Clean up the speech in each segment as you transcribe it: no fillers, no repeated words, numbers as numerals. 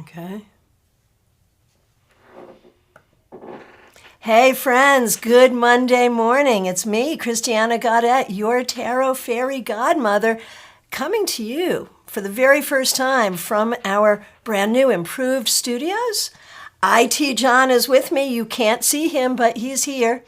Okay. Hey friends, good Monday morning. It's me, Christiana Gaudet, your tarot fairy godmother, coming to you for the very first time from our brand new improved studios. IT John is with me. You can't see him, but he's here.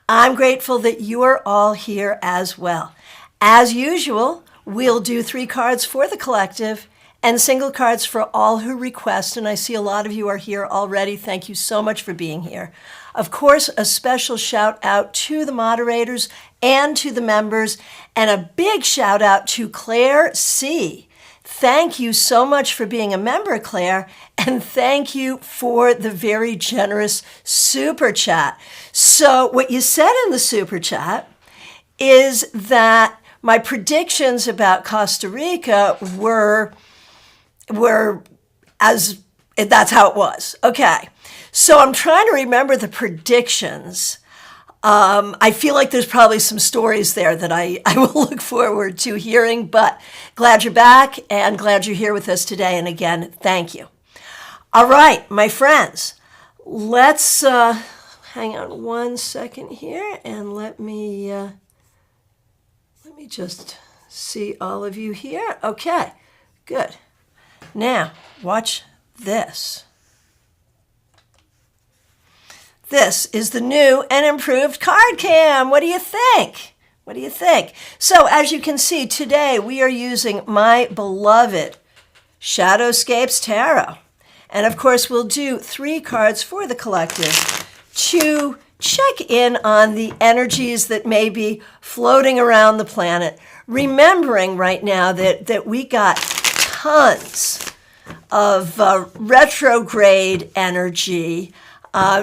I'm grateful that you are all here as well. As usual, we'll do 3 cards for the collective and single cards for all who request, and I see a lot of you are here already. Thank you so much for being here. Of course, a special shout out to the moderators and to the members, and a big shout out to Claire C. Thank you so much for being a member, Claire, and thank you for the very generous super chat. So what you said in the super chat is that my predictions about Costa Rica were as that's how it was. Okay. So I'm trying to remember the predictions. I feel like there's probably some stories there that I will look forward to hearing, but glad you're back and glad you're here with us today. And again, thank you. All right, my friends, let's hang on one second here and let me just see all of you here. Okay, good. Now, watch this. This is the new and improved card cam. What do you think? What do you think? So, as you can see, today we are using my beloved Shadowscapes Tarot. And of course, we'll do 3 cards for the collective to check in on the energies that may be floating around the planet. Remembering right now that we got tons of retrograde energy.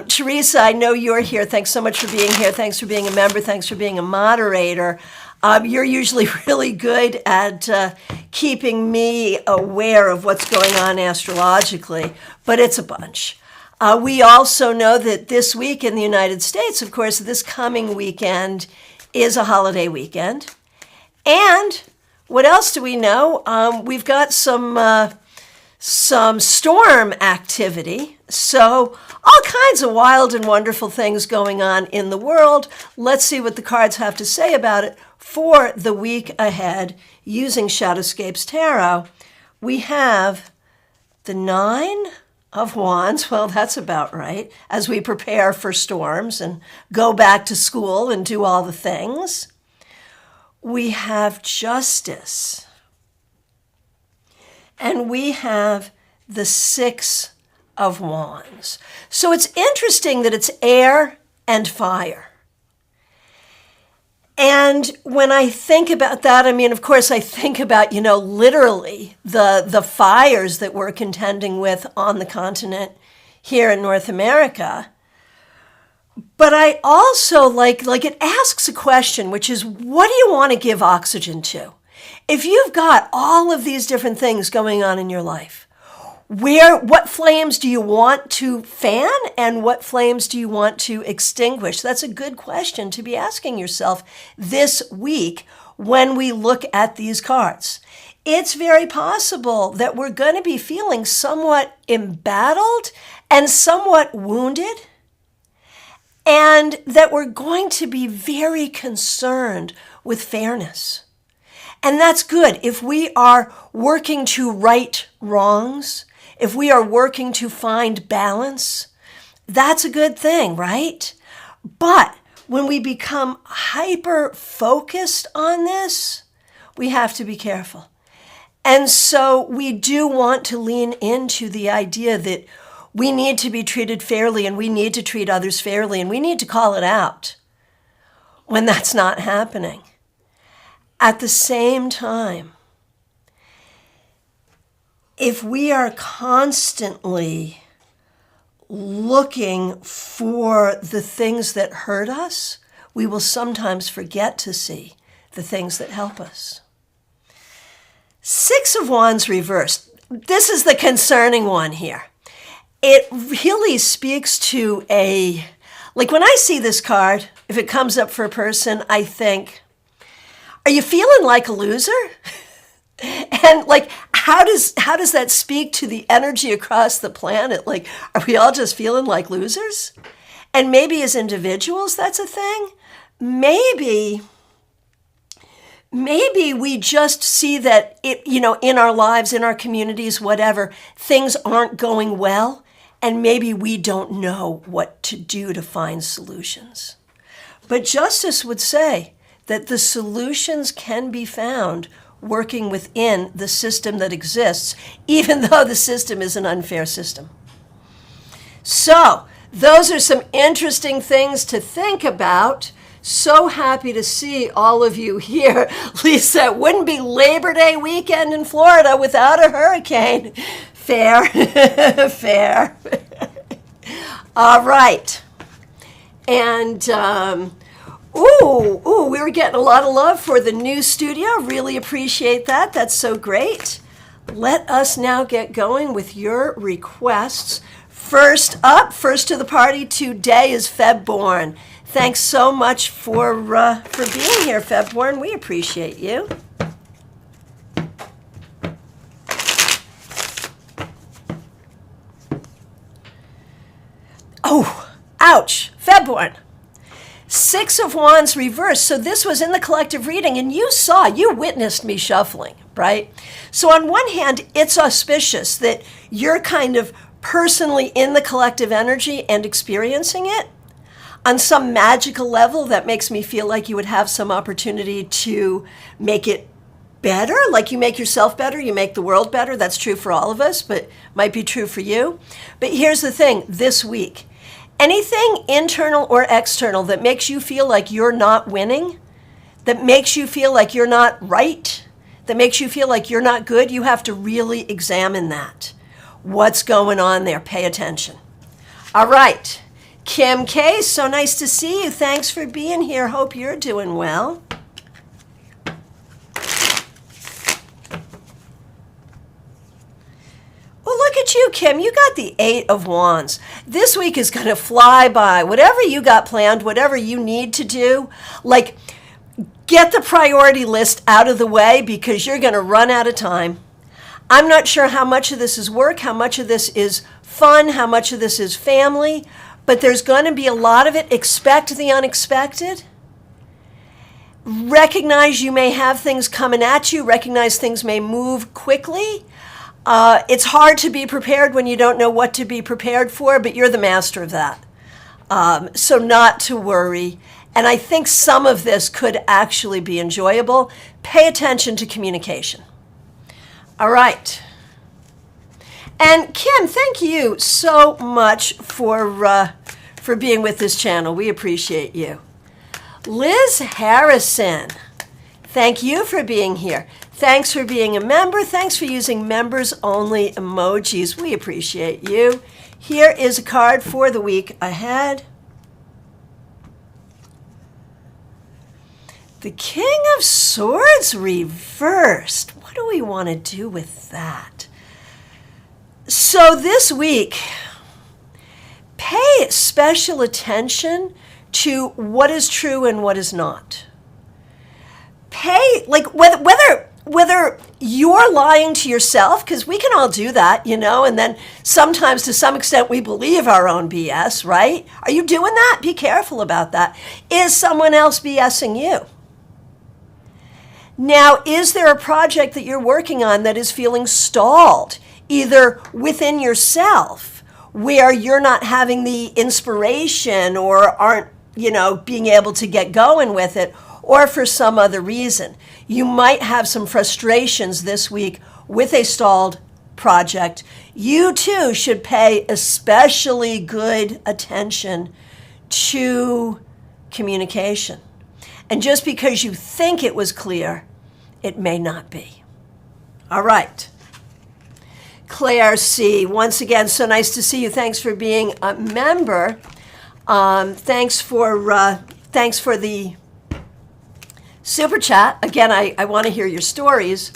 Teresa, I know you're here. Thanks so much for being here. Thanks for being a member. Thanks for being a moderator. You're usually really good at keeping me aware of what's going on astrologically, but it's a bunch. We also know that this week in the United States, of course, this coming weekend is a holiday weekend. And what else do we know? We've got some storm activity. So all kinds of wild and wonderful things going on in the world. Let's see what the cards have to say about it for the week ahead using Shadowscapes Tarot. We have the 9 of Wands. Well, that's about right. As we prepare for storms and go back to school and do all the things. We have Justice. And we have the 6 of Wands. So it's interesting that it's air and fire. And when I think about that, I mean, of course, I think about, literally the fires that we're contending with on the continent here in North America. But I also like it asks a question, which is, what do you want to give oxygen to? If you've got all of these different things going on in your life, what flames do you want to fan and what flames do you want to extinguish? That's a good question to be asking yourself this week when we look at these cards. It's very possible that we're going to be feeling somewhat embattled and somewhat wounded, and that we're going to be very concerned with fairness. And that's good. If we are working to right wrongs, if we are working to find balance, that's a good thing, right? But when we become hyper-focused on this, we have to be careful. And so we do want to lean into the idea that we need to be treated fairly and we need to treat others fairly and we need to call it out when that's not happening. At the same time, if we are constantly looking for the things that hurt us, we will sometimes forget to see the things that help us. 6 of Wands reversed. This is the concerning one here. It really speaks to when I see this card, if it comes up for a person, I think, are you feeling like a loser? And how does that speak to the energy across the planet? Like, are we all just feeling like losers? And maybe as individuals, that's a thing. Maybe we just see that in our lives, in our communities, whatever, things aren't going well, and maybe we don't know what to do to find solutions. But justice would say that the solutions can be found working within the system that exists, even though the system is an unfair system. So, those are some interesting things to think about. So happy to see all of you here. Lisa, it wouldn't be Labor Day weekend in Florida without a hurricane. Fair, fair. All right. And, we were getting a lot of love for the new studio. Really appreciate that. That's so great. Let us now get going with your requests. First up, first to the party today is Febborn. Thanks so much for being here, Febborn. We appreciate you. Oh, ouch, Febborn. 6 of Wands reversed. So this was in the collective reading, and you witnessed me shuffling, right? So on one hand, it's auspicious that you're kind of personally in the collective energy and experiencing it on some magical level that makes me feel like you would have some opportunity to make it better, like you make yourself better, you make the world better. That's true for all of us, but might be true for you. But here's the thing, this week, anything internal or external that makes you feel like you're not winning, that makes you feel like you're not right, that makes you feel like you're not good, you have to really examine that. What's going on there? Pay attention. All right. Kim K, so nice to see you. Thanks for being here. Hope you're doing well. Well, look at you, Kim. You got the 8 of Wands. This week is going to fly by. Whatever you got planned, whatever you need to do, like get the priority list out of the way because you're going to run out of time. I'm not sure how much of this is work, how much of this is fun, how much of this is family, but there's going to be a lot of it. Expect the unexpected. Recognize you may have things coming at you. Recognize things may move quickly. It's hard to be prepared when you don't know what to be prepared for, but you're the master of that. So not to worry. And I think some of this could actually be enjoyable. Pay attention to communication. All right. And Kim, thank you so much for being with this channel. We appreciate you. Liz Harrison, thank you for being here. Thanks for being a member. Thanks for using members-only emojis. We appreciate you. Here is a card for the week ahead. The King of Swords reversed. What do we want to do with that? So this week, pay special attention to what is true and what is not. Pay, like, whether you're lying to yourself, because we can all do that, and then sometimes to some extent we believe our own BS, right? Are you doing that? Be careful about that. Is someone else BSing you? Now, is there a project that you're working on that is feeling stalled, either within yourself, where you're not having the inspiration or aren't, being able to get going with it, or for some other reason? You might have some frustrations this week with a stalled project. You too should pay especially good attention to communication. And just because you think it was clear, it may not be. All right. Claire C., once again, so nice to see you. Thanks for being a member. Thanks for the super chat. Again, I want to hear your stories.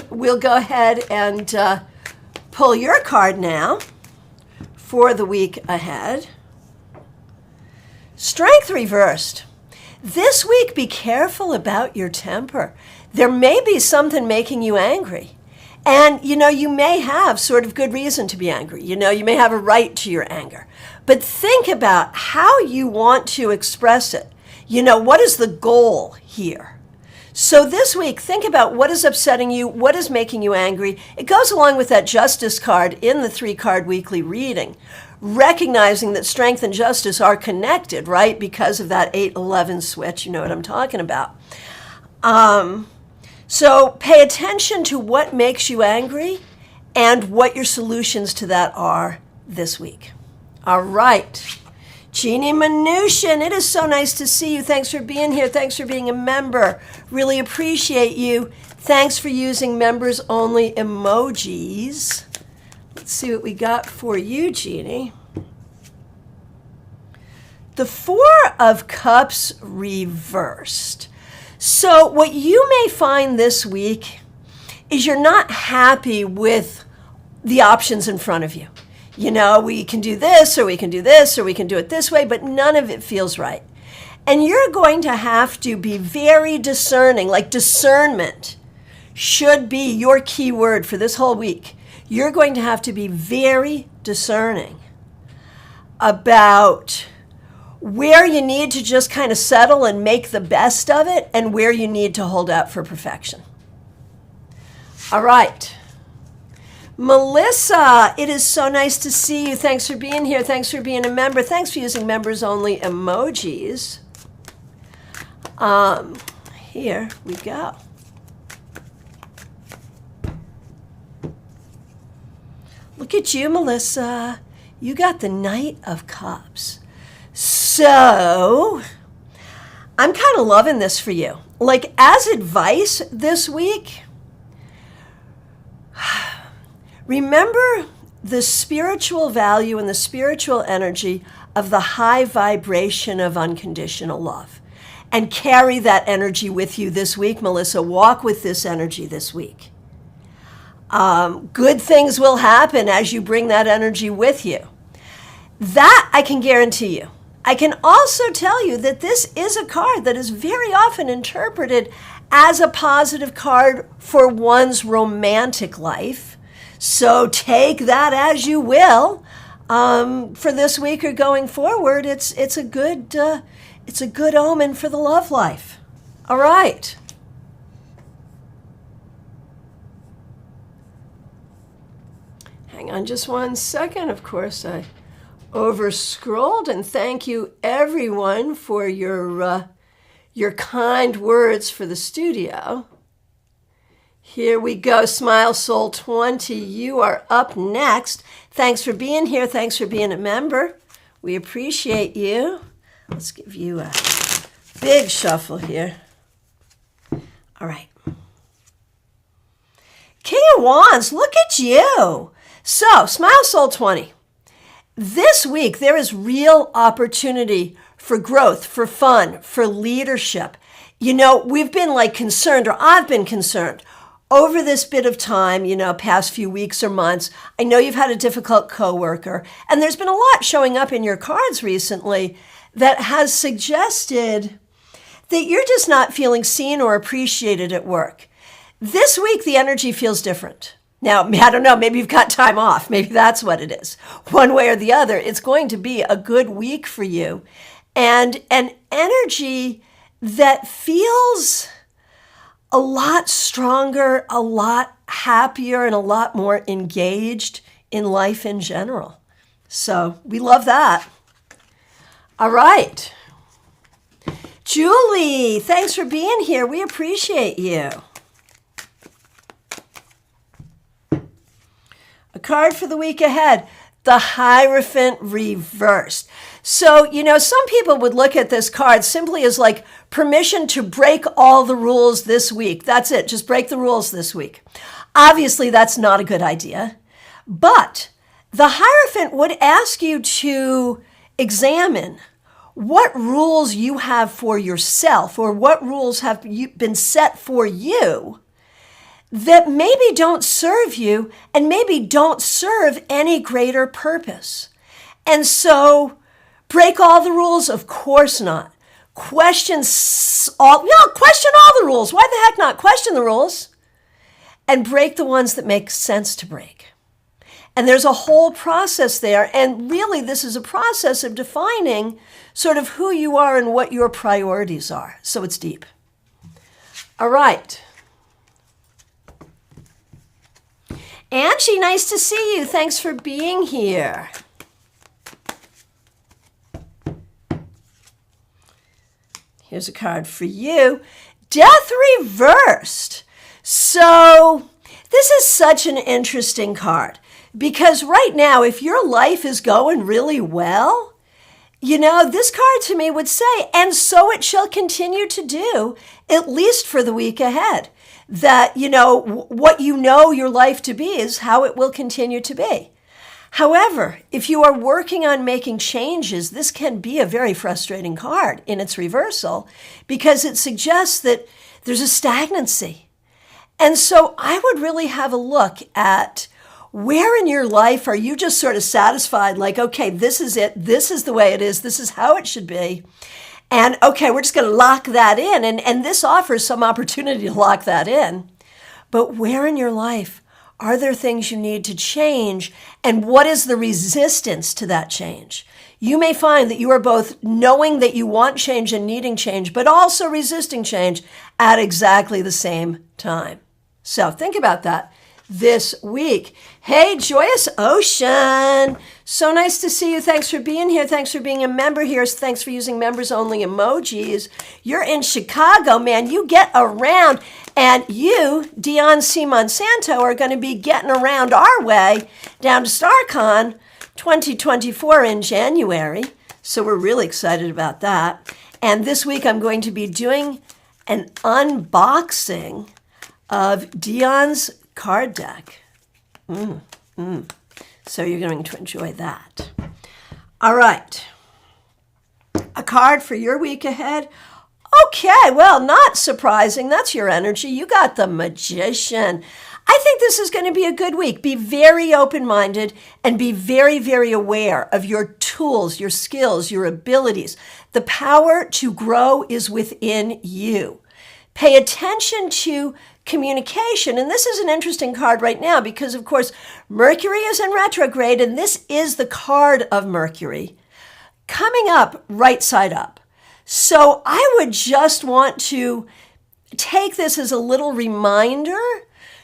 We'll go ahead and pull your card now for the week ahead. Strength reversed. This week, be careful about your temper. There may be something making you angry. And, you may have sort of good reason to be angry. You may have a right to your anger. But think about how you want to express it. What is the goal here? So this week, think about what is upsetting you, what is making you angry. It goes along with that justice card in the 3-card weekly reading, recognizing that strength and justice are connected, right? Because of that 8-11 switch, you know what I'm talking about. So pay attention to what makes you angry and what your solutions to that are this week. All right. Jeannie Mnuchin, it is so nice to see you. Thanks for being here. Thanks for being a member. Really appreciate you. Thanks for using members only emojis. Let's see what we got for you, Jeannie. The 4 of Cups reversed. So what you may find this week is you're not happy with the options in front of you. We can do this, or we can do this, or we can do it this way, but none of it feels right. And you're going to have to be very discerning, like discernment should be your key word for this whole week. You're going to have to be very discerning about where you need to just kind of settle and make the best of it and where you need to hold out for perfection. All right. Melissa, it is so nice to see you. Thanks for being here. Thanks for being a member. Thanks for using members only emojis. Here we go. Look at you, Melissa. You got the Knight of Cups. So, I'm kind of loving this for you. Like, as advice this week, remember the spiritual value and the spiritual energy of the high vibration of unconditional love. And carry that energy with you this week, Melissa. Walk with this energy this week. Good things will happen as you bring that energy with you. That I can guarantee you. I can also tell you that this is a card that is very often interpreted as a positive card for one's romantic life. So take that as you will. For this week or going forward, it's a good omen for the love life. All right. Hang on just one second. Of course, I over-scrolled, and thank you everyone for your kind words for the studio. Here we go, Smile Soul 20. You are up next. Thanks for being here. Thanks for being a member. We appreciate you. Let's give you a big shuffle here. All right. King of Wands, look at you. So, Smile Soul 20. This week, there is real opportunity for growth, for fun, for leadership. We've been concerned, or I've been concerned over this bit of time, past few weeks or months. I know you've had a difficult coworker, and there's been a lot showing up in your cards recently that has suggested that you're just not feeling seen or appreciated at work. This week, the energy feels different. Now, I don't know, maybe you've got time off. Maybe that's what it is. One way or the other, it's going to be a good week for you. And an energy that feels a lot stronger, a lot happier, and a lot more engaged in life in general. So we love that. All right. Julie, thanks for being here. We appreciate you. A card for the week ahead, the Hierophant reversed. So, some people would look at this card simply as permission to break all the rules this week. That's it. Just break the rules this week. Obviously, that's not a good idea. But the Hierophant would ask you to examine what rules you have for yourself, or what rules have been set for you that maybe don't serve you and maybe don't serve any greater purpose. And so, break all the rules? Of course not. Question all the rules. Why the heck not? Question the rules. and break the ones that make sense to break. And there's a whole process there. And really, this is a process of defining sort of who you are and what your priorities are. So it's deep. All right. Angie, nice to see you. Thanks for being here. Here's a card for you. Death reversed. So this is such an interesting card because right now, if your life is going really well, this card to me would say, and so it shall continue to do, at least for the week ahead. That, what your life to be is how it will continue to be. However, if you are working on making changes, this can be a very frustrating card in its reversal because it suggests that there's a stagnancy. And so I would really have a look at where in your life are you just sort of satisfied, like, okay, this is it, this is the way it is, this is how it should be. And okay, we're just going to lock that in. And this offers some opportunity to lock that in. But where in your life are there things you need to change? And what is the resistance to that change? You may find that you are both knowing that you want change and needing change, but also resisting change at exactly the same time. So think about that this week. Hey, Joyous Ocean. So nice to see you. Thanks for being here. Thanks for being a member here. Thanks for using members only emojis. You're in Chicago, man. You get around. And you, Dion C. Monsanto, are going to be getting around our way down to StaarCon 2024 in January. So we're really excited about that. And this week I'm going to be doing an unboxing of Dion's card deck. So you're going to enjoy that. All right. A card for your week ahead. Okay, well, not surprising. That's your energy. You got the Magician. I think this is going to be a good week. Be very open-minded and be very, very aware of your tools, your skills, your abilities. The power to grow is within you. Pay attention to communication. And this is an interesting card right now because, of course, Mercury is in retrograde, and this is the card of Mercury coming up right side up. So I would just want to take this as a little reminder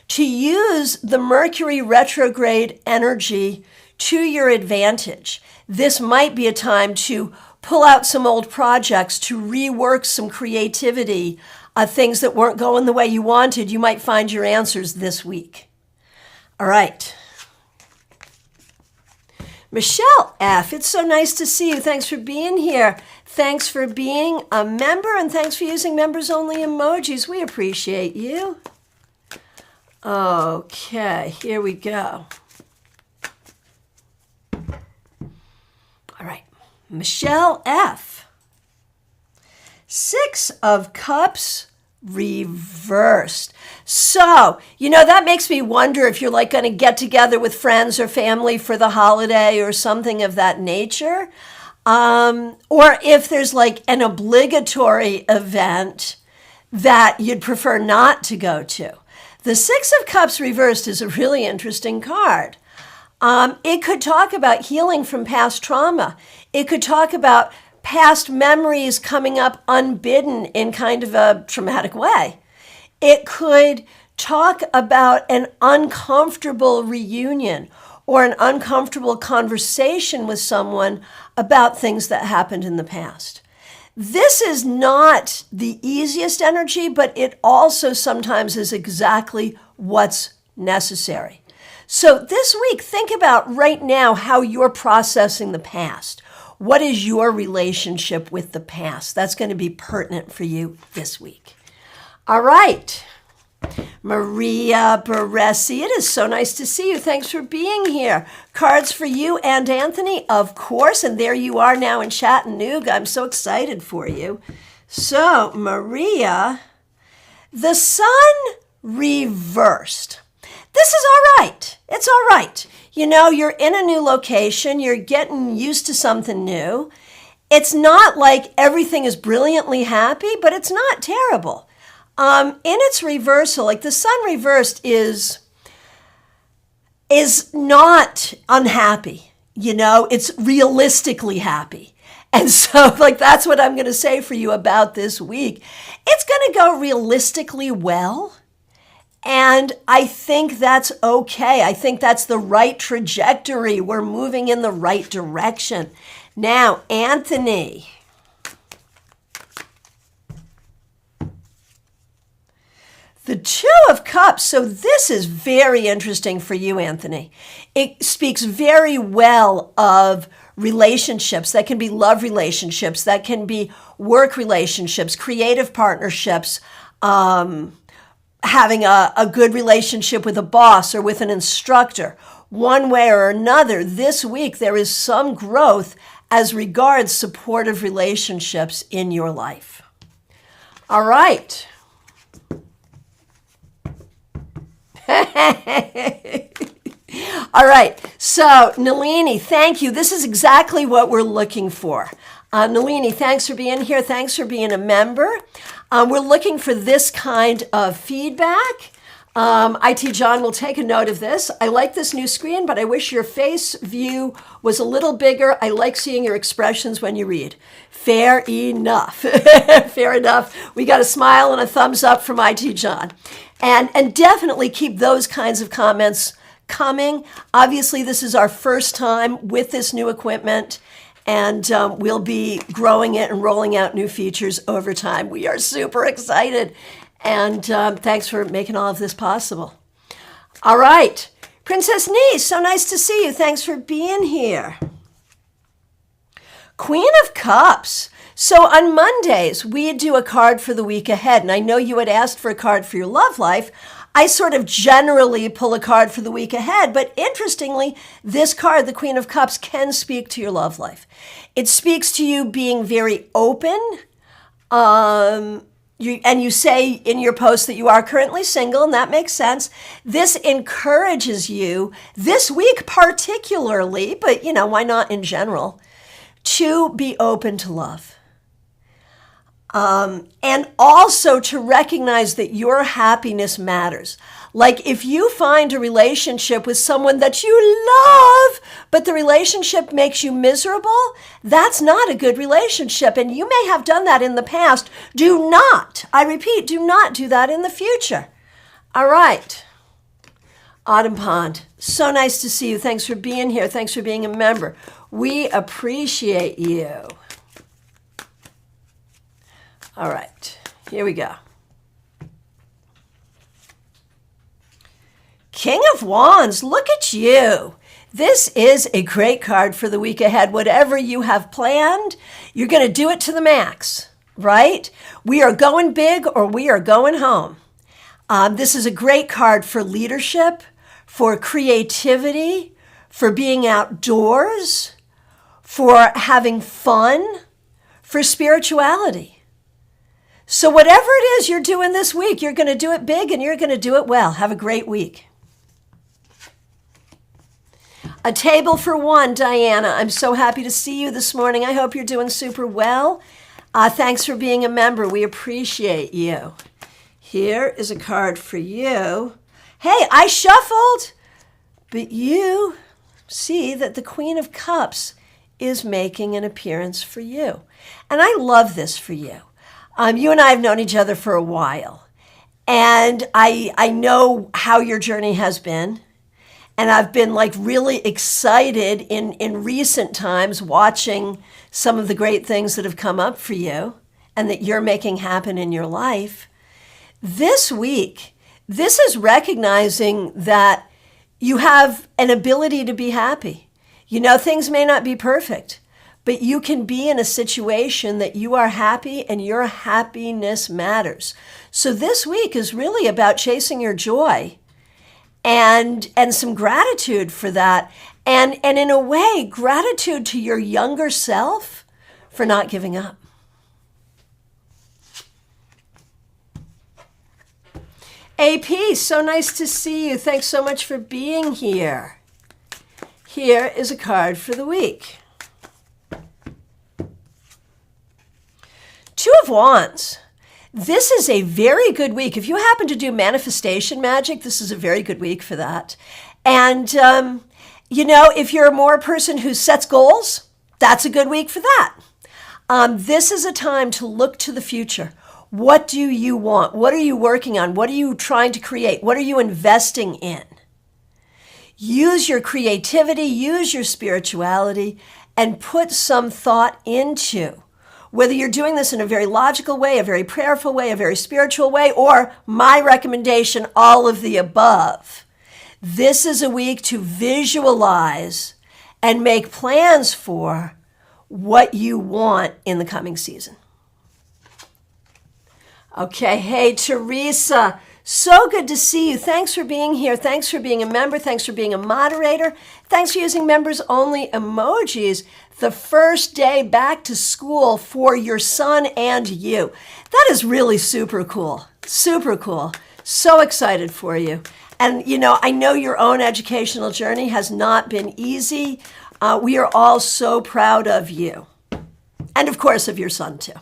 to use the Mercury retrograde energy to your advantage. This might be a time to pull out some old projects, to rework some creativity, things that weren't going the way you wanted. You might find your answers this week. All right. Michelle F., it's so nice to see you. Thanks for being here. Thanks for being a member, and thanks for using members only emojis. We appreciate you. Okay, here we go. All right, Michelle F. 6 of Cups reversed. So, that makes me wonder if you're going to get together with friends or family for the holiday or something of that nature. Or if there's an obligatory event that you'd prefer not to go to. The 6 of Cups reversed is a really interesting card. It could talk about healing from past trauma. It could talk about past memories coming up unbidden in kind of a traumatic way. It could talk about an uncomfortable reunion or an uncomfortable conversation with someone about things that happened in the past. This is not the easiest energy, but it also sometimes is exactly what's necessary. So this week, think about right now how you're processing the past. What is your relationship with the past? That's going to be pertinent for you this week. All right. Maria Baresi, it is so nice to see you. Thanks for being here. Cards for you and Anthony, of course. And there you are now in Chattanooga. I'm so excited for you. So, Maria, the sun reversed. This is all right. It's all right. You're in a new location. You're getting used to something new. It's not like everything is brilliantly happy, but it's not terrible. In its reversal, like the sun reversed is not unhappy, it's realistically happy. And so like that's what I'm going to say for you about this week. It's going to go realistically well. And I think that's okay. I think that's the right trajectory. We're moving in the right direction. Now, Anthony. The Two of Cups. So this is very interesting for you, Anthony. It speaks very well of relationships. That can be love relationships. That can be work relationships, creative partnerships, having a good relationship with a boss or with an instructor. One way or another, this week there is some growth as regards supportive relationships in your life. All right. All right, so Nalini, thank you. This is exactly what we're looking for. Nalini, thanks for being here. Thanks for being a member. We're looking for this kind of feedback. IT John will take a note of this. I like this new screen, but I wish your face view was a little bigger. I like seeing your expressions when you read. Fair enough. Fair enough. We got a smile and a thumbs up from IT John. And definitely keep those kinds of comments coming. Obviously, this is our first time with this new equipment, and we'll be growing it and rolling out new features over time. We are super excited, and thanks for making all of this possible. All right, Princess Niece, so nice to see you. Thanks for being here. Queen of Cups. So on Mondays, we do a card for the week ahead, and I know you had asked for a card for your love life. I sort of generally pull a card for the week ahead, but interestingly, this card, the Queen of Cups, can speak to your love life. It speaks to you being very open, and you say in your post that you are currently single, and that makes sense. This encourages you, this week particularly, but why not in general, to be open to love. And also to recognize that your happiness matters. Like if you find a relationship with someone that you love, but the relationship makes you miserable, that's not a good relationship. And you may have done that in the past. Do not, I repeat, do not do that in the future. All right. Autumn Pond, so nice to see you. Thanks for being here. Thanks for being a member. We appreciate you. All right, here we go. King of Wands, look at you. This is a great card for the week ahead. Whatever you have planned, you're going to do it to the max, right? We are going big or we are going home. This is a great card for leadership, for creativity, for being outdoors, for having fun, for spirituality. So whatever it is you're doing this week, you're going to do it big and you're going to do it well. Have a great week. A table for one, Diana. I'm so happy to see you this morning. I hope you're doing super well. Thanks for being a member. We appreciate you. Here is a card for you. Hey, I shuffled, but you see that the Queen of Cups is making an appearance for you. And I love this for you. You and I have known each other for a while, and I know how your journey has been, and I've been like really excited in recent times watching some of the great things that have come up for you and that you're making happen in your life. This week, this is recognizing that you have an ability to be happy. Things may not be perfect, but you can be in a situation that you are happy and your happiness matters. So this week is really about chasing your joy and some gratitude for that. And in a way, gratitude to your younger self for not giving up. AP, so nice to see you. Thanks so much for being here. Here is a card for the week. Two of Wands. This is a very good week. If you happen to do manifestation magic, this is a very good week for that. And, if you're more a person who sets goals, that's a good week for that. This is a time to look to the future. What do you want? What are you working on? What are you trying to create? What are you investing in? Use your creativity, use your spirituality, and put some thought into whether you're doing this in a very logical way, a very prayerful way, a very spiritual way, or my recommendation, all of the above. This is a week to visualize and make plans for what you want in the coming season. Okay, hey, Teresa, so good to see you. Thanks for being here. Thanks for being a member. Thanks for being a moderator. Thanks for using members-only emojis the first day back to school for your son and you. That is really super cool. Super cool. So excited for you. And, I know your own educational journey has not been easy. We are all so proud of you. And, of course, of your son, too.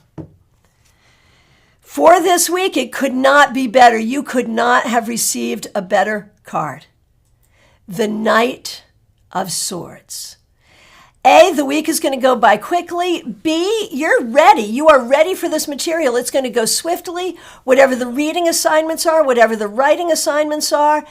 For this week, it could not be better. You could not have received a better card. The Knight of Swords. A, the week is going to go by quickly. B, you're ready. You are ready for this material. It's going to go swiftly. Whatever the reading assignments are, whatever the writing assignments are,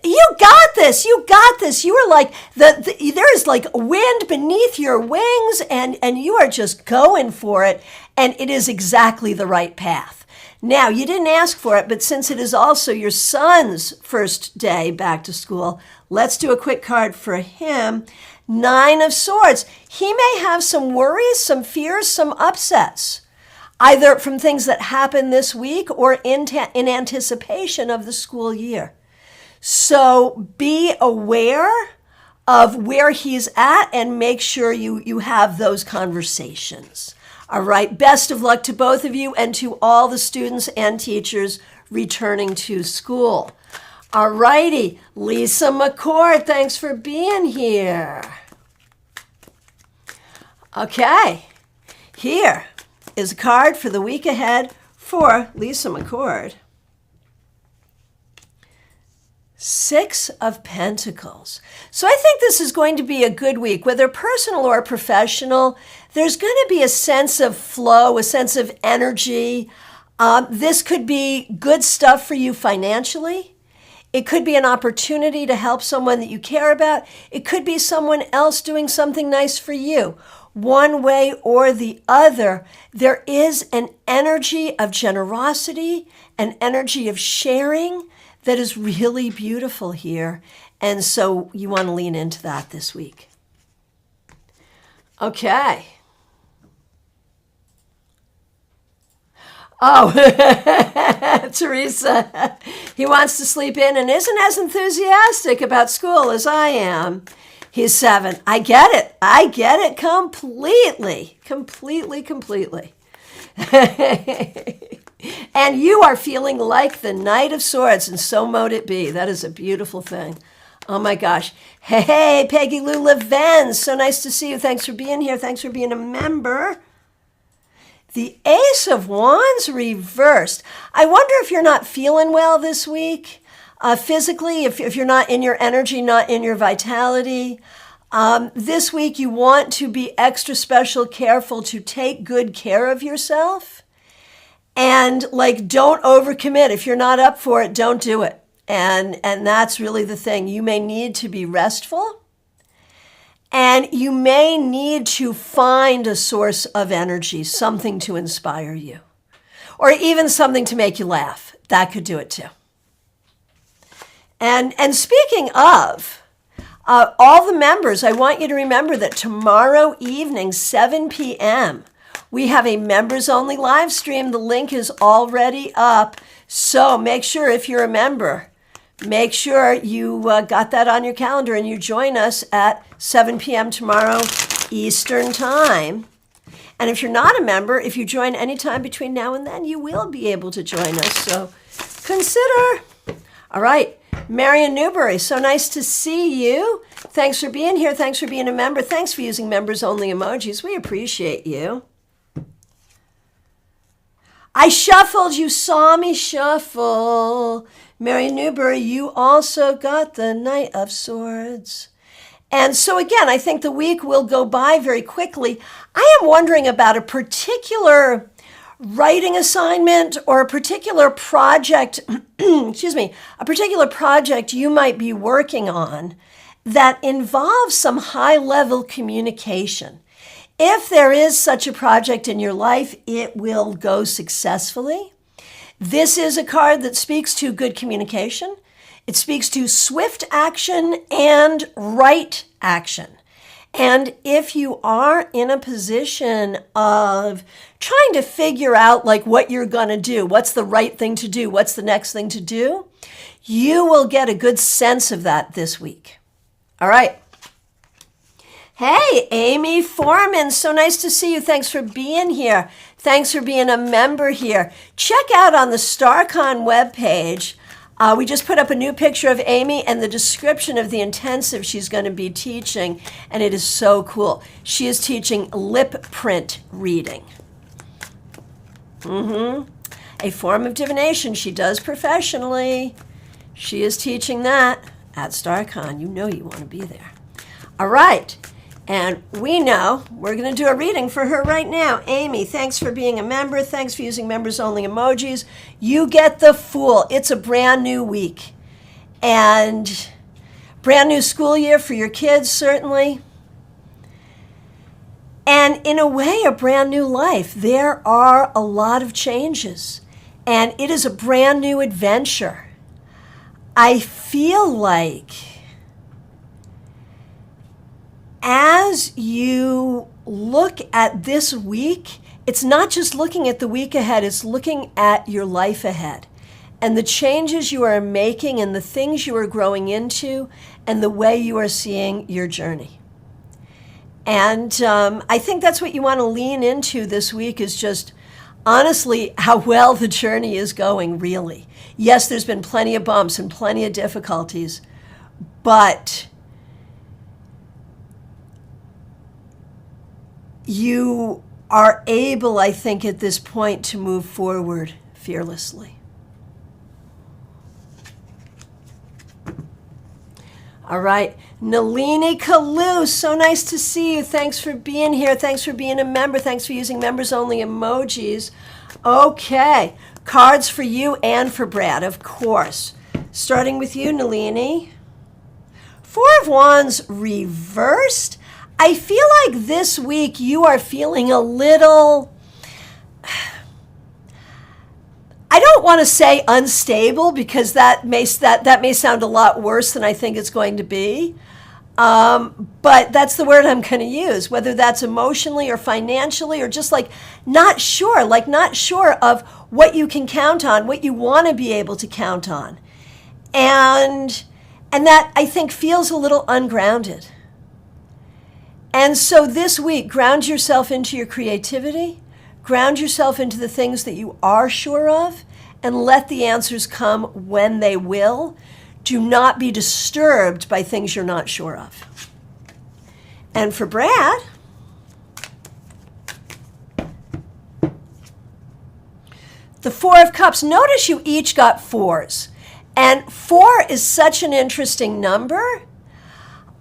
you got this. You got this. You are like, there is like wind beneath your wings, and you are just going for it, and it is exactly the right path. Now, you didn't ask for it, but since it is also your son's first day back to school, let's do a quick card for him. 9 of Swords. He may have some worries, some fears, some upsets, either from things that happen this week or in anticipation of the school year. So be aware of where he's at and make sure you have those conversations. All right, best of luck to both of you and to all the students and teachers returning to school. All righty, Lisa McCord, thanks for being here. Okay, here is a card for the week ahead for Lisa McCord. 6 of Pentacles. So I think this is going to be a good week, whether personal or professional. There's going to be a sense of flow, a sense of energy. This could be good stuff for you financially. It could be an opportunity to help someone that you care about. It could be someone else doing something nice for you. One way or the other, there is an energy of generosity, an energy of sharing that is really beautiful here. And so you want to lean into that this week. Okay. Oh, Teresa, he wants to sleep in and isn't as enthusiastic about school as I am. He's 7. I get it. I get it completely. And you are feeling like the Knight of Swords, and so mote it be. That is a beautiful thing. Oh my gosh. Hey, Peggy Lou Leven, so nice to see you. Thanks for being here. Thanks for being a member. The Ace of Wands reversed. I wonder if you're not feeling well this week, physically, if you're not in your energy, not in your vitality. This week you want to be extra special, careful to take good care of yourself. And don't overcommit. If you're not up for it, don't do it. And that's really the thing. You may need to be restful. And you may need to find a source of energy, something to inspire you. Or even something to make you laugh. That could do it too. And speaking of, all the members, I want you to remember that tomorrow evening, 7 p.m., we have a members-only live stream. The link is already up. So make sure, if you're a member, make sure you got that on your calendar and you join us at 7 p.m. tomorrow Eastern Time. And if you're not a member, if you join anytime between now and then, you will be able to join us. So consider. All right. Marion Newberry, so nice to see you. Thanks for being here. Thanks for being a member. Thanks for using members-only emojis. We appreciate you. I shuffled, you saw me shuffle. Mary Newbury, you also got the Knight of Swords. And so again, I think the week will go by very quickly. I am wondering about a particular writing assignment or a particular project, a particular project you might be working on that involves some high-level communication. If there is such a project in your life, it will go successfully. This is a card that speaks to good communication. It speaks to swift action and right action. And if you are in a position of trying to figure out like what you're going to do, what's the right thing to do, what's the next thing to do, you will get a good sense of that this week. All right. Hey, Amy Foreman, so nice to see you. Thanks for being here. Thanks for being a member here. Check out on the StaarCon webpage. We just put up a new picture of Amy and the description of the intensive she's going to be teaching, and it is so cool. She is teaching lip print reading. A form of divination she does professionally. She is teaching that at StaarCon. You know you want to be there. All right. And we know we're going to do a reading for her right now. Amy, thanks for being a member. Thanks for using members-only emojis. You get the Fool. It's a brand new week. And brand new school year for your kids, certainly. And in a way, a brand new life. There are a lot of changes. And it is a brand new adventure. I feel like as you look at this week, it's not just looking at the week ahead, it's looking at your life ahead and the changes you are making and the things you are growing into and the way you are seeing your journey. And I think that's what you want to lean into this week is just honestly how well the journey is going, really. Yes, there's been plenty of bumps and plenty of difficulties, but you are able, I think, at this point to move forward fearlessly. All right, Nalini Kalu, so nice to see you. Thanks for being here. Thanks for being a member. Thanks for using members-only emojis. Okay, cards for you and for Brad, of course. Starting with you, Nalini. Four of Wands reversed. I feel like this week you are feeling a little, I don't want to say unstable because that may sound a lot worse than I think it's going to be. But that's the word I'm going to use, whether that's emotionally or financially or just like not sure of what you can count on, what you want to be able to count on. And that I think feels a little ungrounded. And so this week, ground yourself into your creativity, ground yourself into the things that you are sure of, and let the answers come when they will. Do not be disturbed by things you're not sure of. And for Brad, the Four of Cups. Notice you each got fours. And 4 is such an interesting number.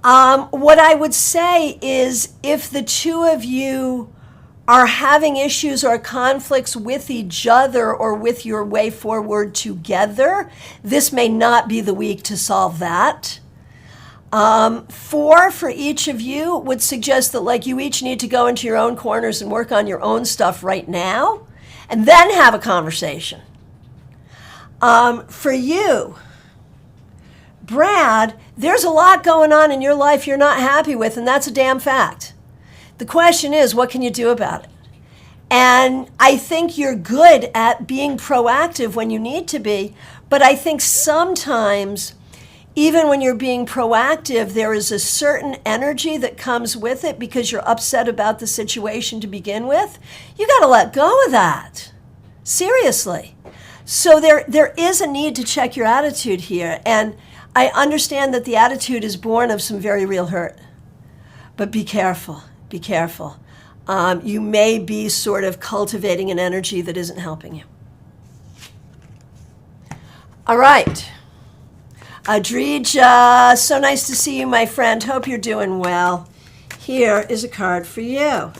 What I would say is if the two of you are having issues or conflicts with each other or with your way forward together, this may not be the week to solve that. 4 for each of you would suggest that like you each need to go into your own corners and work on your own stuff right now and then have a conversation. For you, Brad, there's a lot going on in your life you're not happy with, and that's a damn fact. The question is, what can you do about it? And I think you're good at being proactive when you need to be, but I think sometimes, even when you're being proactive, there is a certain energy that comes with it because you're upset about the situation to begin with. You got to let go of that. Seriously. So there is a need to check your attitude here, and I understand that the attitude is born of some very real hurt, but be careful, be careful. you may be sort of cultivating an energy that isn't helping you. All right. Adrija, so nice to see you, my friend. Hope you're doing well. Here is a card for you.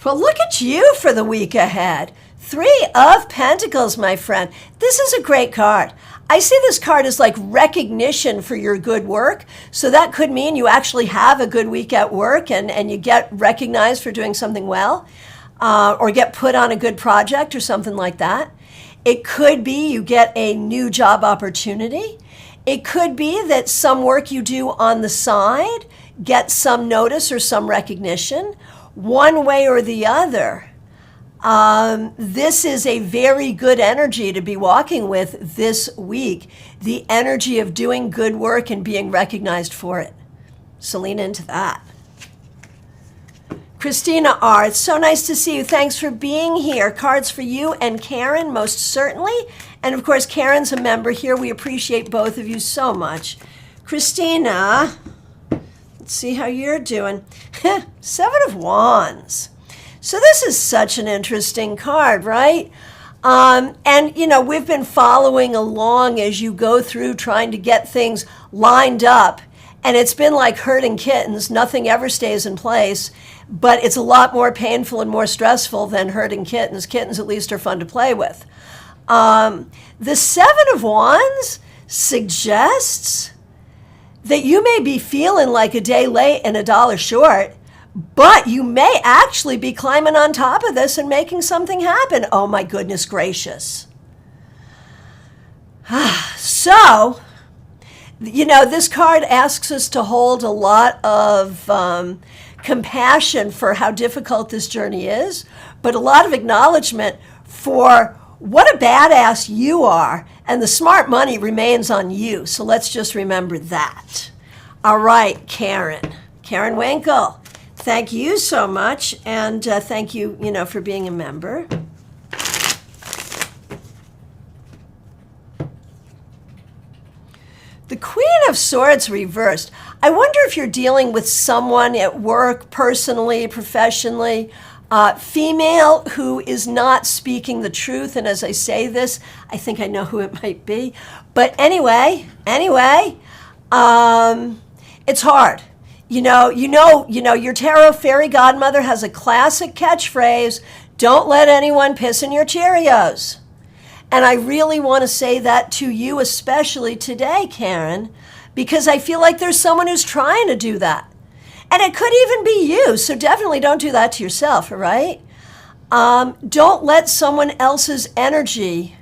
Well, look at you for the week ahead. 3 of Pentacles, my friend. This is a great card. I see this card as like recognition for your good work. So that could mean you actually have a good week at work and you get recognized for doing something well, or get put on a good project or something like that. It could be you get a new job opportunity. It could be that some work you do on the side gets some notice or some recognition. One way or the other, this is a very good energy to be walking with this week. The energy of doing good work and being recognized for it. So lean into that. Christina R., it's so nice to see you. Thanks for being here. Cards for you and Karen, most certainly. And of course, Karen's a member here. We appreciate both of you so much. Christina, let's see how you're doing. 7 of Wands. So this is such an interesting card, right? And, you know, we've been following along as you go through trying to get things lined up. And it's been like herding kittens. Nothing ever stays in place. But it's a lot more painful and more stressful than herding kittens. Kittens at least are fun to play with. The 7 of Wands suggests that you may be feeling like a day late and a dollar short, but you may actually be climbing on top of this and making something happen. Oh my goodness gracious. So, you know, this card asks us to hold a lot of compassion for how difficult this journey is, but a lot of acknowledgement for what a badass you are, and the smart money remains on you. So let's just remember that. All right, Karen Winkle, thank you so much, and thank you, for being a member. The Queen of Swords reversed. I wonder if you're dealing with someone at work, personally, professionally, female who is not speaking the truth. And as I say this, I think I know who it might be. But anyway, it's hard. Your tarot fairy godmother has a classic catchphrase, don't let anyone piss in your Cheerios. And I really want to say that to you, especially today, Karen, because I feel like there's someone who's trying to do that. And it could even be you, so definitely don't do that to yourself, all right? Don't let someone else's energy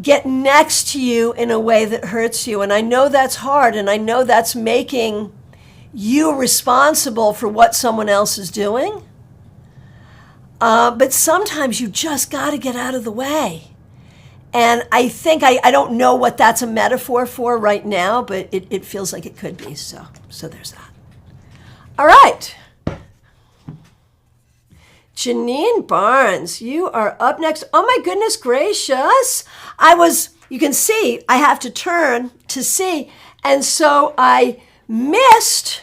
get next to you in a way that hurts you. And I know that's hard, and I know that's making you responsible for what someone else is doing. But sometimes you just got to get out of the way. And I think, I don't know what that's a metaphor for right now, but it feels like it could be. So there's that. All right. Janine Barnes, you are up next. Oh my goodness gracious. You can see, I have to turn to see. And so I missed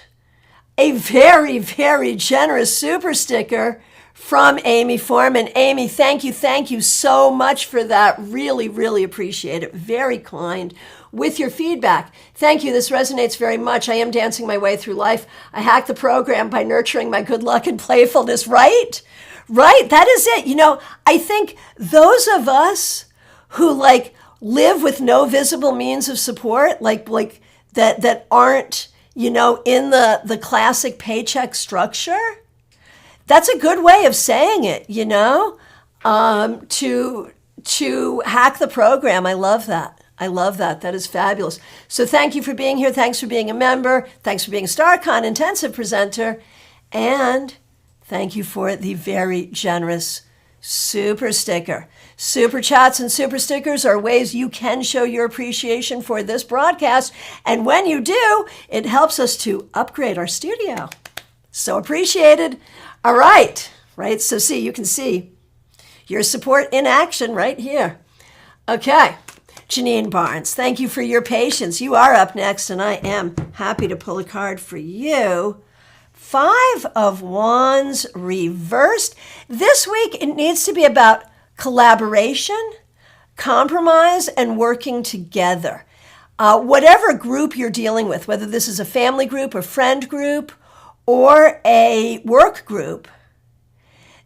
a very, very generous super sticker from Amy Foreman. Amy, thank you so much for that. Really, really appreciate it. Very kind with your feedback. Thank you. This resonates very much. I am dancing my way through life. I hack the program by nurturing my good luck and playfulness, right? Right, that is it. I think those of us who live with no visible means of support, like that aren't, in the classic paycheck structure, that's a good way of saying it, to hack the program. I love that. That is fabulous. So thank you for being here. Thanks for being a member. Thanks for being a StaarCon intensive presenter. And thank you for the very generous super sticker. Super chats and super stickers are ways you can show your appreciation for this broadcast. And when you do, it helps us to upgrade our studio. So appreciated. All right. So you can see your support in action right here. Okay. Janine Barnes, thank you for your patience. You are up next, and I am happy to pull a card for you. Five of Wands reversed. This week, it needs to be about collaboration, compromise, and working together. Whatever group you're dealing with, whether this is a family group, a friend group, or a work group,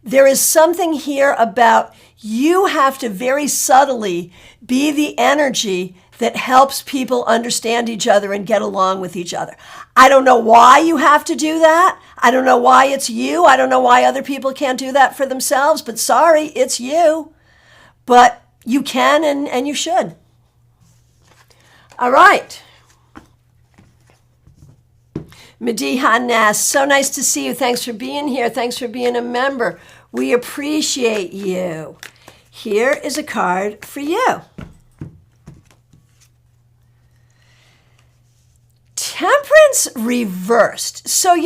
there is something here about you have to very subtly be the energy that helps people understand each other and get along with each other. I don't know why you have to do that. I don't know why it's you. I don't know why other people can't do that for themselves, but sorry, it's you. But you can and you should. All right. Mediha Ness, so nice to see you. Thanks for being here. Thanks for being a member. We appreciate you. Here is a card for you. Temperance reversed. So,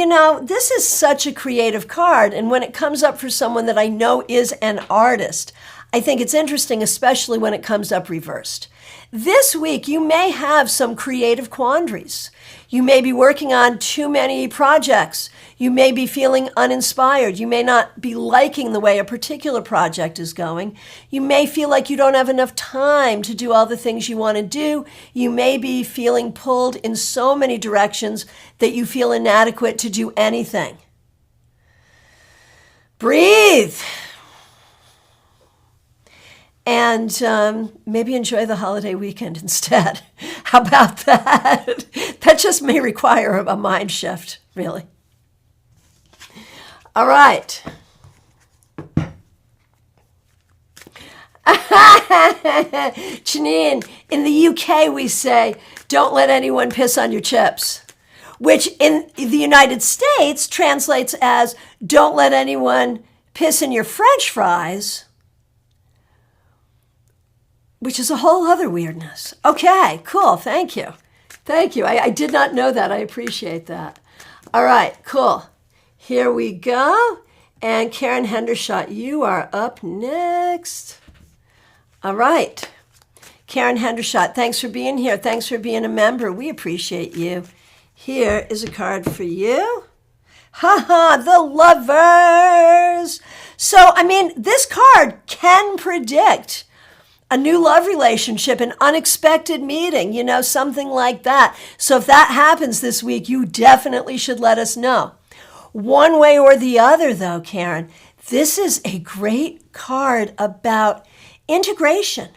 this is such a creative card. And when it comes up for someone that I know is an artist, I think it's interesting, especially when it comes up reversed. This week, you may have some creative quandaries. You may be working on too many projects. You may be feeling uninspired. You may not be liking the way a particular project is going. You may feel like you don't have enough time to do all the things you want to do. You may be feeling pulled in so many directions that you feel inadequate to do anything. Breathe. And maybe enjoy the holiday weekend instead. How about that? That just may require a mind shift, really. All right. Janine, in the UK we say, don't let anyone piss on your chips, which in the United States translates as, don't let anyone piss in your French fries, which is a whole other weirdness. Okay, cool. Thank you. Thank you. I did not know that. I appreciate that. All right, cool. Here we go. And Karen Hendershot, you are up next. All right. Karen Hendershot, thanks for being here. Thanks for being a member. We appreciate you. Here is a card for you. Ha, the Lovers. So, this card can predict a new love relationship, an unexpected meeting, something like that. So if that happens this week, you definitely should let us know. One way or the other, though, Karen, this is a great card about integration.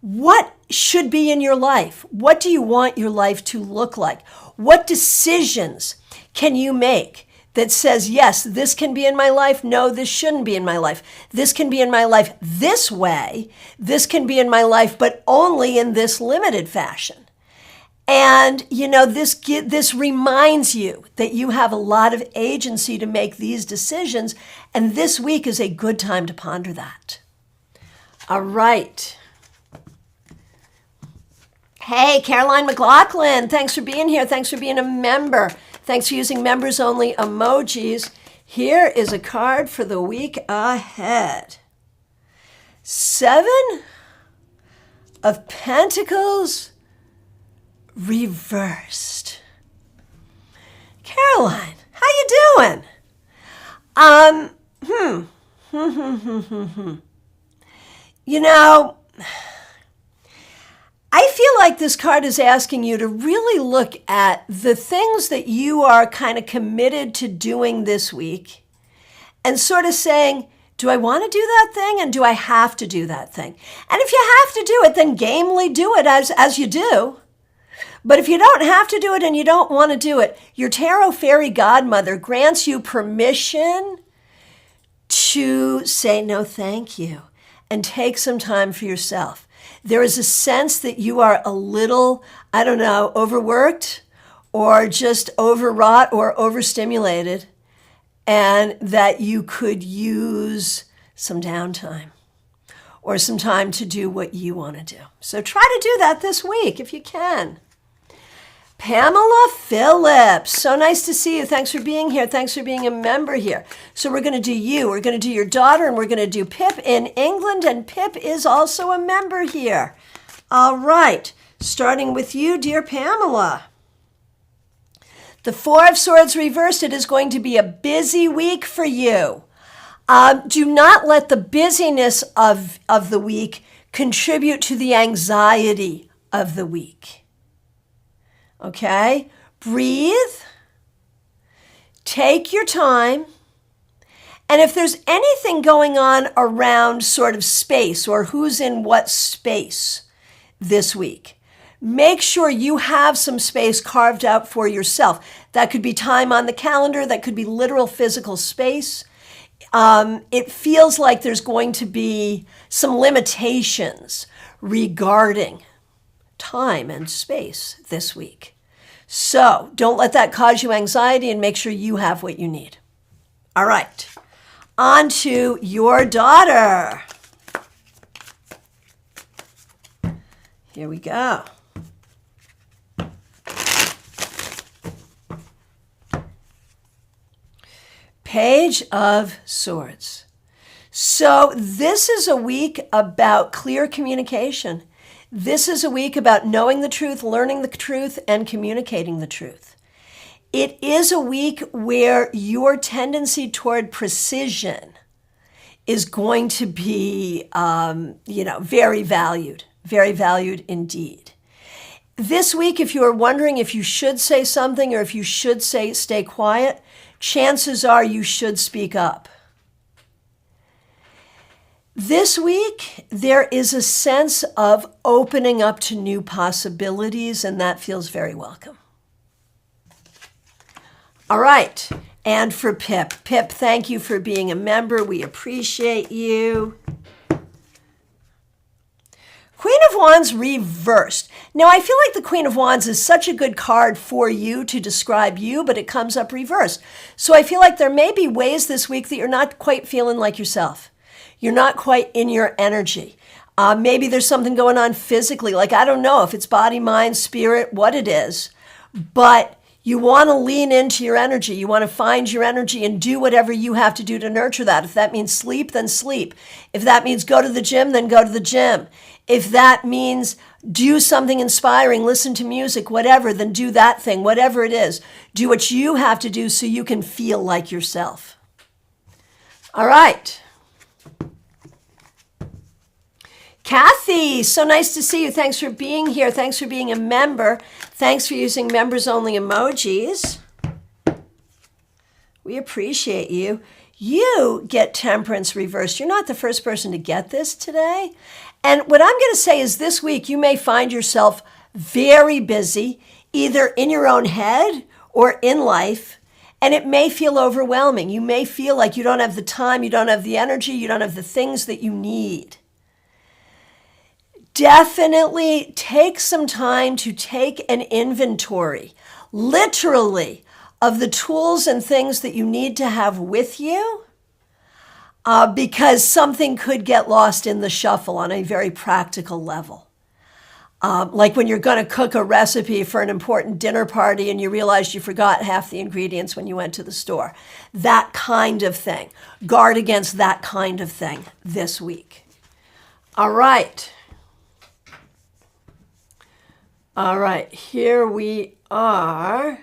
What should be in your life? What do you want your life to look like? What decisions can you make that says, yes, this can be in my life. No, this shouldn't be in my life. This can be in my life this way. This can be in my life, but only in this limited fashion. And, this reminds you that you have a lot of agency to make these decisions. And this week is a good time to ponder that. All right. Hey, Caroline McLaughlin, thanks for being here. Thanks for being a member. Thanks for using members-only emojis. Here is a card for the week ahead. 7 of Pentacles reversed. Caroline, how you doing? I feel like this card is asking you to really look at the things that you are kind of committed to doing this week and sort of saying, do I want to do that thing and do I have to do that thing? And if you have to do it, then gamely do it as you do. But if you don't have to do it and you don't want to do it, your tarot fairy godmother grants you permission to say no thank you and take some time for yourself. There is a sense that you are a little, overworked or just overwrought or overstimulated, and that you could use some downtime or some time to do what you want to do. So try to do that this week if you can. Pamela Phillips, so nice to see you. Thanks for being here. Thanks for being a member here. So we're going to do you, we're going to do your daughter, and we're going to do Pip in England, and Pip is also a member here. All right, starting with you, dear Pamela. The Four of Swords reversed, it is going to be a busy week for you. Do not let the busyness of the week contribute to the anxiety of the week. Okay? Breathe. Take your time. And if there's anything going on around sort of space or who's in what space this week, make sure you have some space carved out for yourself. That could be time on the calendar. That could be literal physical space. It feels like there's going to be some limitations regarding time and space this week. So don't let that cause you anxiety and make sure you have what you need. All right, on to your daughter. Here we go. Page of Swords. So this is a week about clear communication. This is a week about knowing the truth, learning the truth, and communicating the truth. It is a week where your tendency toward precision is going to be, very valued indeed. This week, if you are wondering if you should say something or if you should stay quiet, chances are you should speak up. This week, there is a sense of opening up to new possibilities, and that feels very welcome. All right, and for Pip. Pip, thank you for being a member. We appreciate you. Queen of Wands reversed. Now, I feel like the Queen of Wands is such a good card for you to describe you, but it comes up reversed. So I feel like there may be ways this week that you're not quite feeling like yourself. You're not quite in your energy. Maybe there's something going on physically, like I don't know if it's body, mind, spirit, what it is, but you want to lean into your energy. You want to find your energy and do whatever you have to do to nurture that. If that means sleep, then sleep. If that means go to the gym, then go to the gym. If that means do something inspiring, listen to music, whatever, then do that thing, whatever it is. Do what you have to do so you can feel like yourself. All right. Kathy, so nice to see you. Thanks for being here. Thanks for being a member. Thanks for using members-only emojis. We appreciate you. You get Temperance reversed. You're not the first person to get this today. And what I'm going to say is this week, you may find yourself very busy, either in your own head or in life, and it may feel overwhelming. You may feel like you don't have the time, you don't have the energy, you don't have the things that you need. Definitely take some time to take an inventory, literally, of the tools and things that you need to have with you, because something could get lost in the shuffle on a very practical level. Like when you're going to cook a recipe for an important dinner party and you realize you forgot half the ingredients when you went to the store. That kind of thing. Guard against that kind of thing this week. All right. All right, here we are.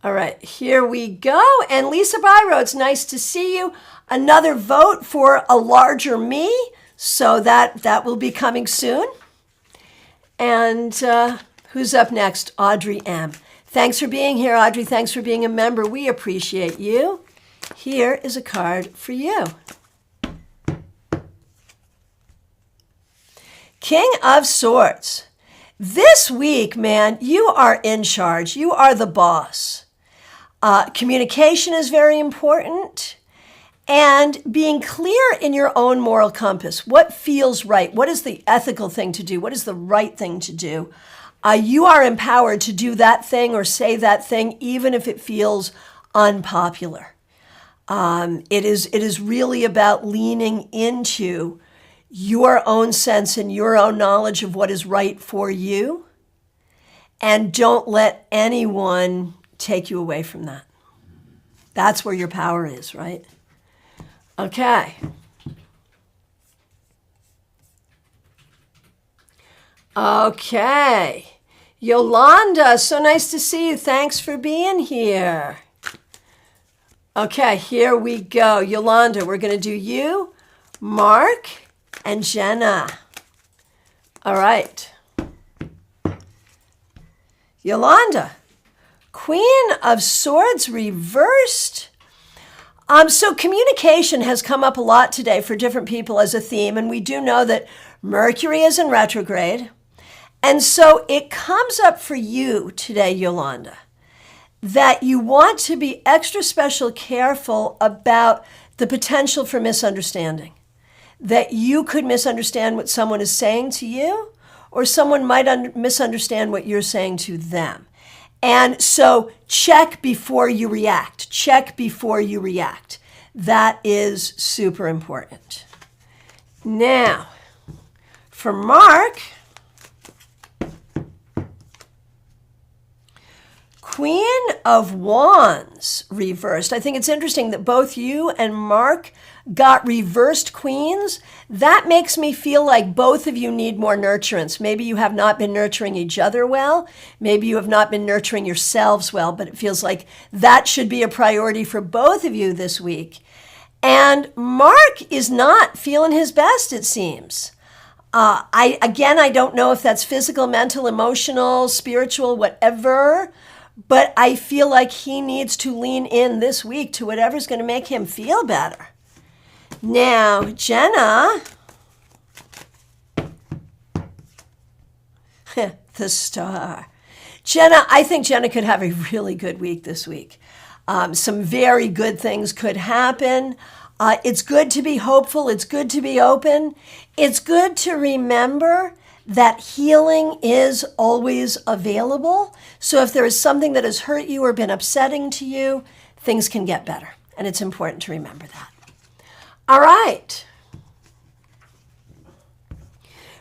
All right, here we go. And Lisa Byro, it's nice to see you. Another vote for a larger me. So that will be coming soon. And who's up next? Audrey M. Thanks for being here, Audrey. Thanks for being a member. We appreciate you. Here is a card for you. King of Swords. This week, man, you are in charge. You are the boss. Communication is very important. And being clear in your own moral compass. What feels right? What is the ethical thing to do? What is the right thing to do? You are empowered to do that thing or say that thing, even if it feels unpopular. It is really about leaning into your own sense and your own knowledge of what is right for you. And don't let anyone take you away from that. That's where your power is, right? Okay. Okay. Yolanda, so nice to see you. Thanks for being here. Okay, here we go. Yolanda, we're going to do you, Mark, and Jenna. All right. Yolanda, Queen of Swords reversed. So communication has come up a lot today for different people as a theme, and we do know that Mercury is in retrograde. And so it comes up for you today, Yolanda, that you want to be extra special careful about the potential for misunderstanding. That you could misunderstand what someone is saying to you, or someone might misunderstand what you're saying to them. And so check before you react. Check before you react. That is super important. Now, for Mark, Queen of Wands reversed. I think it's interesting that both you and Mark got reversed queens. That makes me feel like both of you need more nurturance. Maybe you have not been nurturing each other well. Maybe you have not been nurturing yourselves well, but it feels like that should be a priority for both of you this week. And Mark is not feeling his best, it seems. I don't know if that's physical, mental, emotional, spiritual, whatever, but I feel like he needs to lean in this week to whatever's going to make him feel better. Now, Jenna, the star. Jenna, I think Jenna could have a really good week this week. Some very good things could happen. It's good to be hopeful. It's good to be open. It's good to remember that healing is always available. So if there is something that has hurt you or been upsetting to you, things can get better. And it's important to remember that. All right.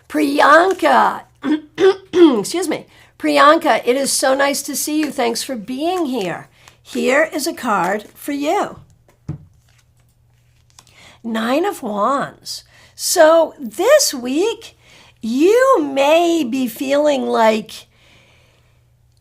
Priyanka, excuse me. Priyanka, it is so nice to see you. Thanks for being here. Here is a card for you. 9 of Wands. So this week, you may be feeling like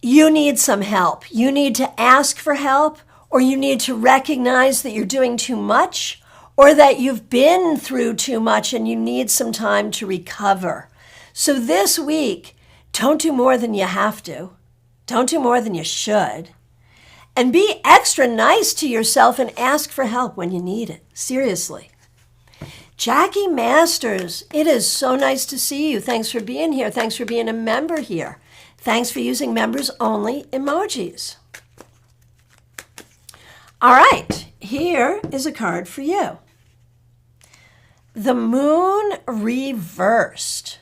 you need some help. You need to ask for help, or you need to recognize that you're doing too much, or that you've been through too much and you need some time to recover. So this week, don't do more than you have to. Don't do more than you should. And be extra nice to yourself and ask for help when you need it. Seriously. Jackie Masters, it is so nice to see you. Thanks for being here. Thanks for being a member here. Thanks for using members only emojis. All right, here is a card for you. The Moon reversed.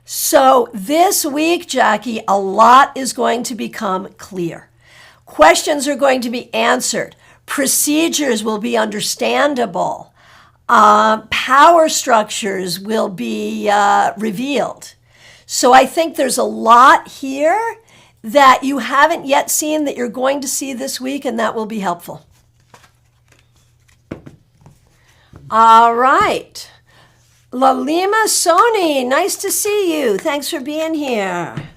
So this week, Jackie, a lot is going to become clear. Questions are going to be answered. Procedures will be understandable. Power structures will be revealed. So I think there's a lot here that you haven't yet seen that you're going to see this week, and that will be helpful. All right. Lalima Soni, nice to see you. Thanks for being here.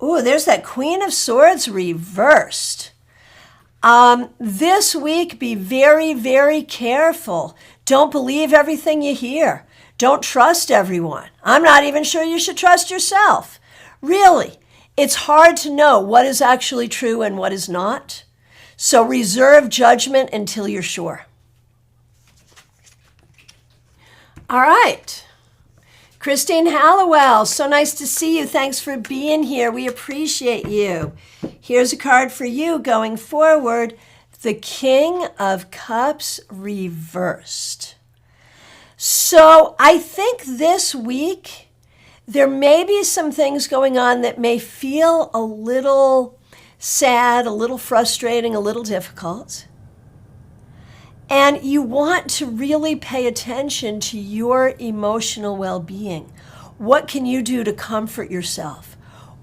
Ooh, there's that Queen of Swords reversed. This week, be very, very careful. Don't believe everything you hear. Don't trust everyone. I'm not even sure you should trust yourself. Really, it's hard to know what is actually true and what is not. So reserve judgment until you're sure. All right. Christine Hallowell, so nice to see you. Thanks for being here. We appreciate you. Here's a card for you going forward. The King of Cups reversed. So I think this week there may be some things going on that may feel a little sad, a little frustrating, a little difficult. And you want to really pay attention to your emotional well-being. What can you do to comfort yourself?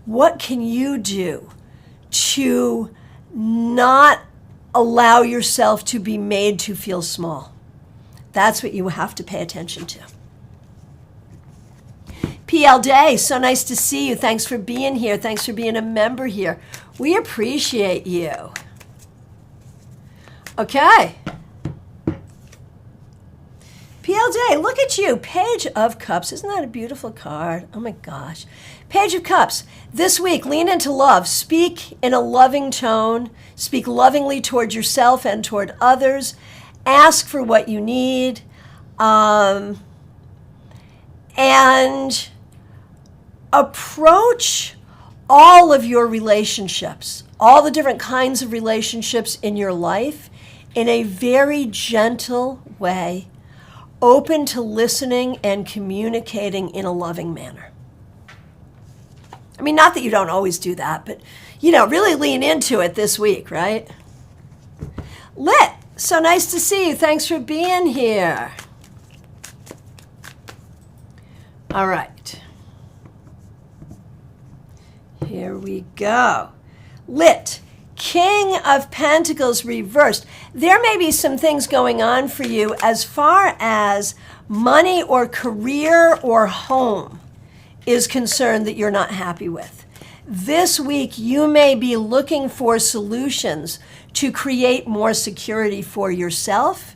What can you do to not allow yourself to be made to feel small? That's what you have to pay attention to. PL Day, so nice to see you. Thanks for being here. Thanks for being a member here. We appreciate you. Okay. PL Day, look at you. Page of Cups. Isn't that a beautiful card? Oh my gosh. Page of Cups. This week, lean into love. Speak in a loving tone. Speak lovingly toward yourself and toward others. Ask for what you need. And approach all of your relationships, all the different kinds of relationships in your life in a very gentle way, open to listening and communicating in a loving manner. I mean, not that you don't always do that, but, really lean into it this week, right? Lit, so nice to see you. Thanks for being here. All right. Here we go. Lit, King of Pentacles reversed. There may be some things going on for you as far as money or career or home is concerned that you're not happy with. This week, you may be looking for solutions to create more security for yourself.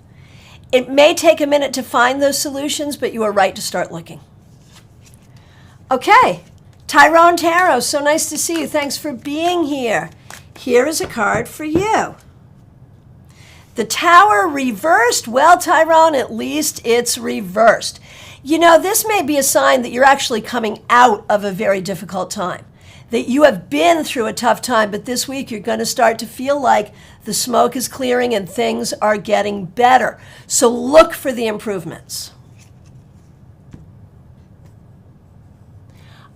It may take a minute to find those solutions, but you are right to start looking. Okay, Tyrone Tarot, so nice to see you. Thanks for being here. Here is a card for you. The Tower reversed. Well, Tyrone, at least it's reversed. This may be a sign that you're actually coming out of a very difficult time, that you have been through a tough time, but this week you're going to start to feel like the smoke is clearing and things are getting better. So look for the improvements.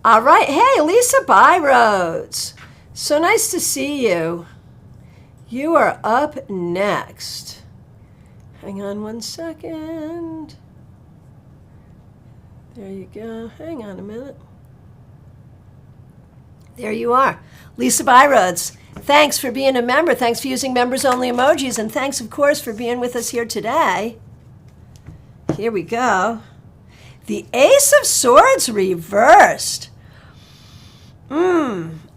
All right. Hey, Lisa Byroads. So nice to see you. You are up next. Hang on one second. There you go. Hang on a minute. There you are. Lisa Byroads, thanks for being a member. Thanks for using members-only emojis. And thanks, of course, for being with us here today. Here we go. The Ace of Swords reversed.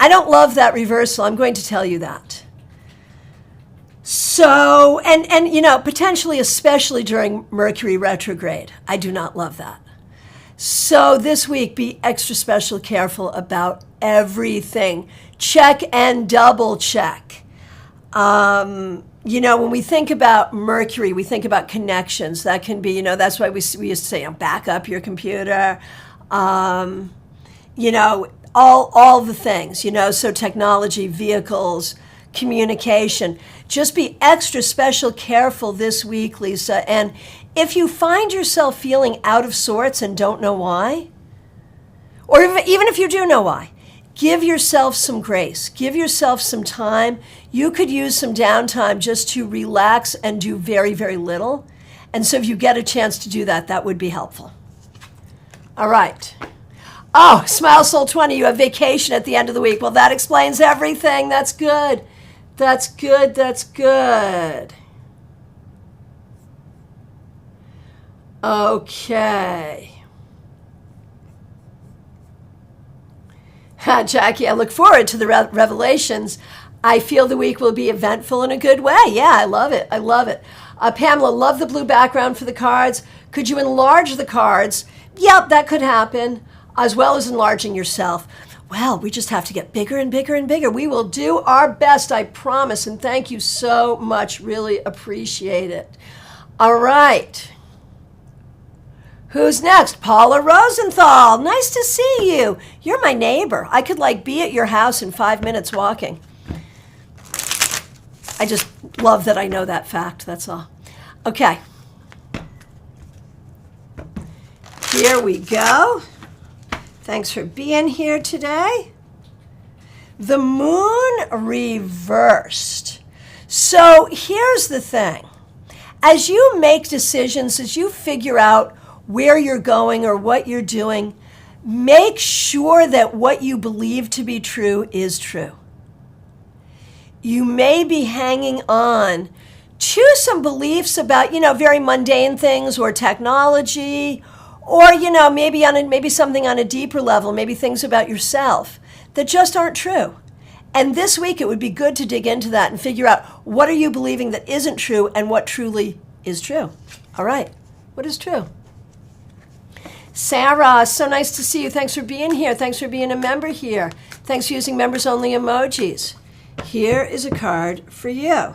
I don't love that reversal. I'm going to tell you that. So, and potentially, especially during Mercury retrograde, I do not love that. So this week, be extra special careful about everything. Check and double check. When we think about Mercury, we think about connections. That can be, that's why we used to say, back up your computer. All the things, so technology, vehicles, communication. Just be extra special careful this week, Lisa. And if you find yourself feeling out of sorts and don't know why, or even if you do know why, give yourself some grace. Give yourself some time. You could use some downtime just to relax and do very, very little. And so if you get a chance to do that, that would be helpful. All right. Oh, Smile Soul 20, you have vacation at the end of the week. Well, that explains everything. That's good. That's good. That's good. Okay. Jackie, I look forward to the revelations. I feel the week will be eventful in a good way. Yeah, I love it. I love it. Pamela, love the blue background for the cards. Could you enlarge the cards? Yep, that could happen, as well as enlarging yourself. Well, we just have to get bigger and bigger and bigger. We will do our best, I promise. And thank you so much. Really appreciate it. All right. Who's next? Paula Rosenthal. Nice to see you. You're my neighbor. I could be at your house in 5 minutes walking. I just love that I know that fact. That's all. Okay. Here we go. Thanks for being here today. The moon reversed. So here's the thing. As you make decisions, as you figure out where you're going or what you're doing, make sure that what you believe to be true is true. You may be hanging on to some beliefs about, very mundane things or technology Or, maybe something on a deeper level, maybe things about yourself that just aren't true. And this week it would be good to dig into that and figure out what are you believing that isn't true and what truly is true. All right, what is true? Sarah, so nice to see you. Thanks for being here. Thanks for being a member here. Thanks for using members-only emojis. Here is a card for you.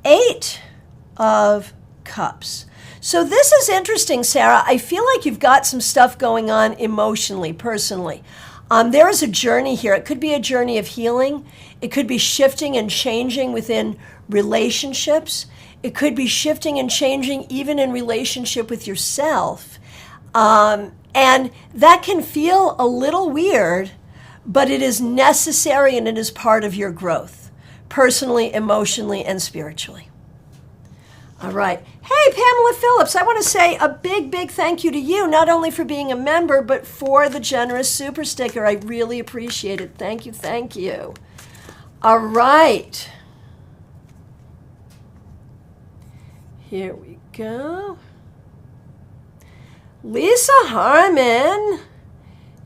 8 of Cups. So this is interesting, Sarah. I feel like you've got some stuff going on emotionally, personally. There is a journey here. It could be a journey of healing. It could be shifting and changing within relationships. It could be shifting and changing even in relationship with yourself. And that can feel a little weird, but it is necessary and it is part of your growth, personally, emotionally, and spiritually. All right. Hey, Pamela Phillips, I want to say a big, big thank you to you, not only for being a member, but for the generous super sticker. I really appreciate it. Thank you, thank you. All right. Here we go. Lisa Harmon,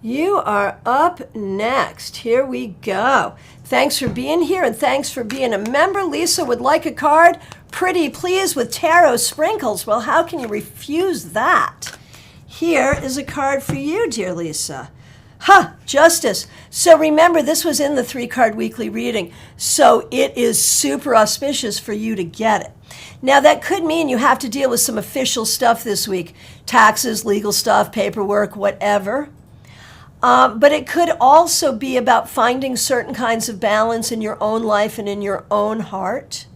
you are up next. Here we go. Thanks for being here and thanks for being a member. Lisa would like a card. Pretty pleased with tarot sprinkles. Well, how can you refuse that? Here is a card for you, dear Lisa. Justice. So remember, this was in the 3-card weekly reading, so it is super auspicious for you to get it. Now, that could mean you have to deal with some official stuff this week, taxes, legal stuff, paperwork, whatever. But it could also be about finding certain kinds of balance in your own life and in your own heart.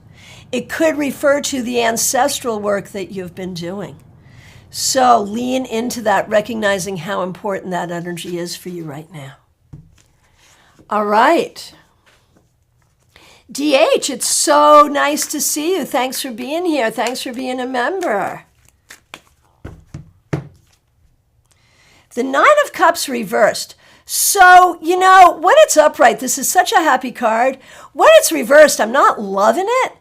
It could refer to the ancestral work that you've been doing. So lean into that, recognizing how important that energy is for you right now. All right. DH, it's so nice to see you. Thanks for being here. Thanks for being a member. The 9 of Cups reversed. So, when it's upright, this is such a happy card. When it's reversed, I'm not loving it,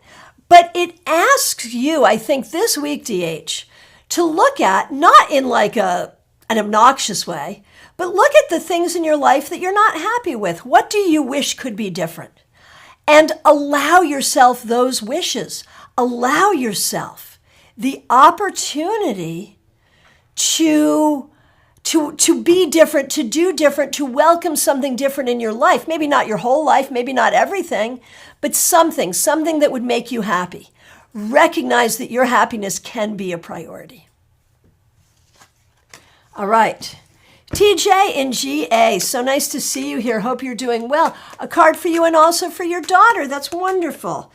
but it asks you, I think this week, DH, to look at, not in like an obnoxious way, but look at the things in your life that you're not happy with. What do you wish could be different? And allow yourself those wishes. Allow yourself the opportunity to be different, to do different, to welcome something different in your life. Maybe not your whole life, maybe not everything, but something that would make you happy. Recognize that your happiness can be a priority. All right. TJ and GA, so nice to see you here. Hope you're doing well. A card for you and also for your daughter. That's wonderful.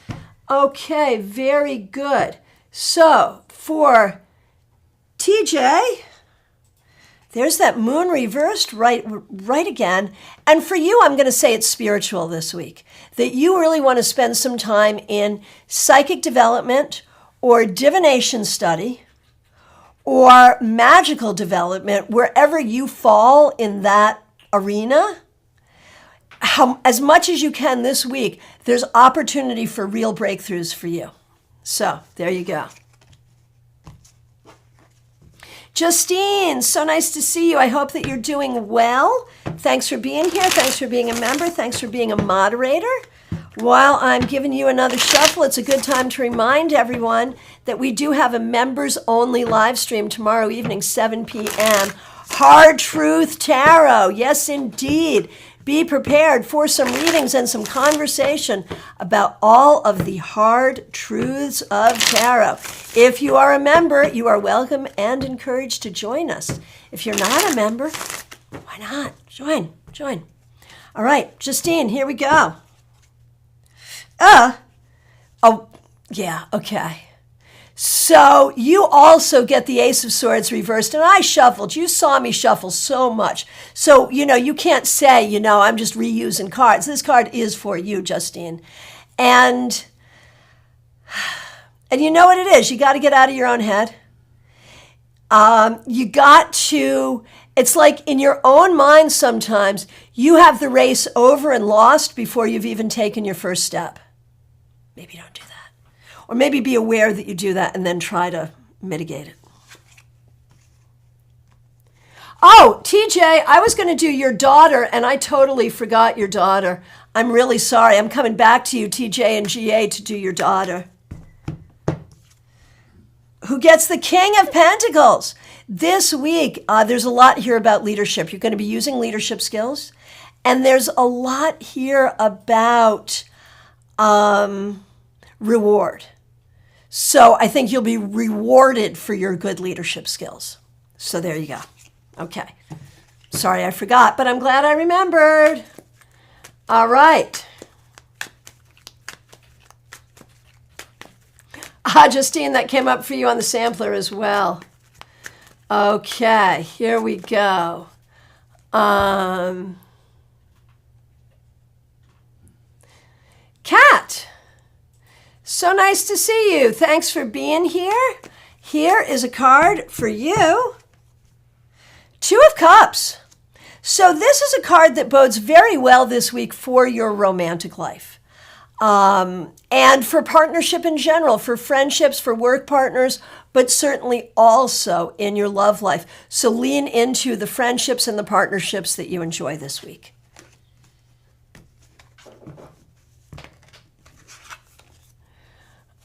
Okay, very good. So for TJ, there's that moon reversed right again. And for you, I'm going to say it's spiritual this week. That you really want to spend some time in psychic development or divination study or magical development, wherever you fall in that arena. As much as you can this week, there's opportunity for real breakthroughs for you. So there you go. Justine, so nice to see you. I hope that you're doing well. Thanks for being here. Thanks for being a member. Thanks for being a moderator. While I'm giving you another shuffle, it's a good time to remind everyone that we do have a members-only live stream tomorrow evening, 7 p.m. Hard Truth Tarot. Yes, indeed. Be prepared for some readings and some conversation about all of the hard truths of tarot. If you are a member, you are welcome and encouraged to join us. If you're not a member, why not? Join. All right, Justine, here we go. Yeah, okay. So you also get the Ace of Swords reversed, and I shuffled. You saw me shuffle so much. So, you can't say, I'm just reusing cards. This card is for you, Justine. And you know what it is. You got to get out of your own head. It's like in your own mind sometimes, you have the race over and lost before you've even taken your first step. Maybe don't do that. Or maybe be aware that you do that and then try to mitigate it. Oh, TJ, I was going to do your daughter, and I totally forgot your daughter. I'm really sorry. I'm coming back to you, TJ and GA, to do your daughter. Who gets the King of Pentacles? This week, there's a lot here about leadership. You're going to be using leadership skills. And there's a lot here about reward. So I think you'll be rewarded for your good leadership skills. So there you go. Okay. Sorry I forgot, but I'm glad I remembered. All right. Justine, that came up for you on the sampler as well. Okay, here we go. Kat, so nice to see you. Thanks for being here. Here is a card for you. Two of Cups. So this is a card that bodes very well this week for your romantic life. And for partnership in general, for friendships, for work partners, but certainly also in your love life. So lean into the friendships and the partnerships that you enjoy this week.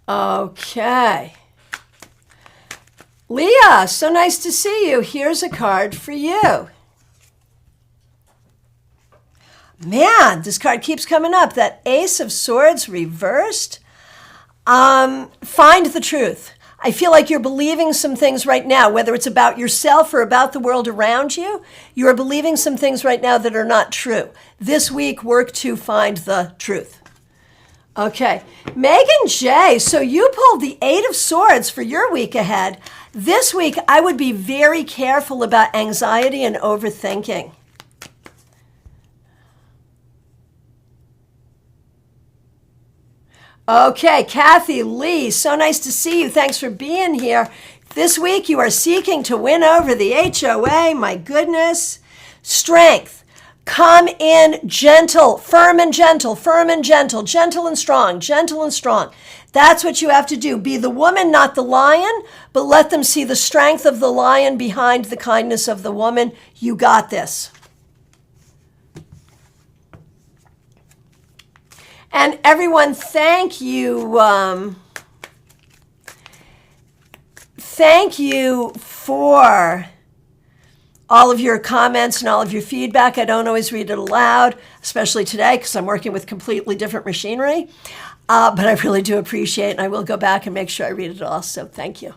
Okay. Leah, so nice to see you. Here's a card for you. Man, this card keeps coming up. That Ace of Swords reversed. Find the truth. I feel like you're believing some things right now, whether it's about yourself or about the world around you. You are believing some things right now that are not true. This week, work to find the truth. Okay. Megan J., so you pulled the Eight of Swords for your week ahead. This week, I would be very careful about anxiety and overthinking. Okay, Kathy Lee, so nice to see you. Thanks for being here. This week you are seeking to win over the HOA. My goodness. Strength. Come in gentle, firm and gentle, firm and gentle, gentle and strong, gentle and strong. That's what you have to do. Be the woman, not the lion, but let them see the strength of the lion behind the kindness of the woman. You got this. And everyone, thank you. Thank you for all of your comments and all of your feedback. I don't always read it aloud, especially today because I'm working with completely different machinery. But I really do appreciate it, and I will go back and make sure I read it all. So thank you.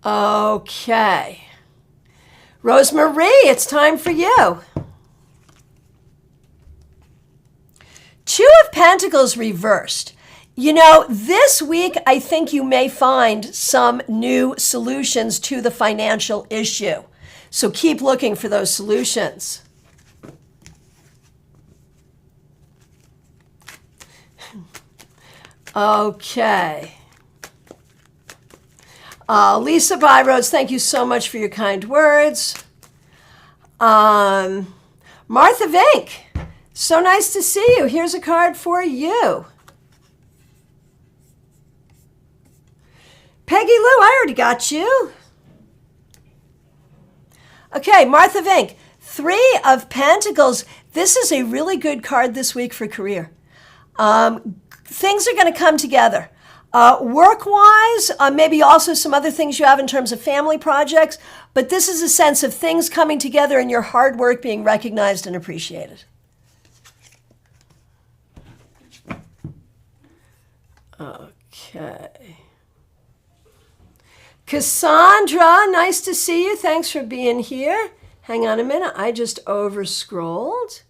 Okay. Rosemarie, it's time for you. Two of Pentacles reversed. You know, this week, I think you may find some new solutions to the financial issue. So keep looking for those solutions. Okay. Lisa Byroads, thank you so much for your kind words. Martha Vink. So nice to see you. Here's a card for you. Peggy Lou, I already got you. Okay, Martha Vink, Three of Pentacles. This is a really good card this week for career. Things are going to come together. Work-wise, maybe also some other things you have in terms of family projects, but this is a sense of things coming together and your hard work being recognized and appreciated. Okay. Cassandra, nice to see you. Thanks for being here. Hang on a minute. I just over-scrolled.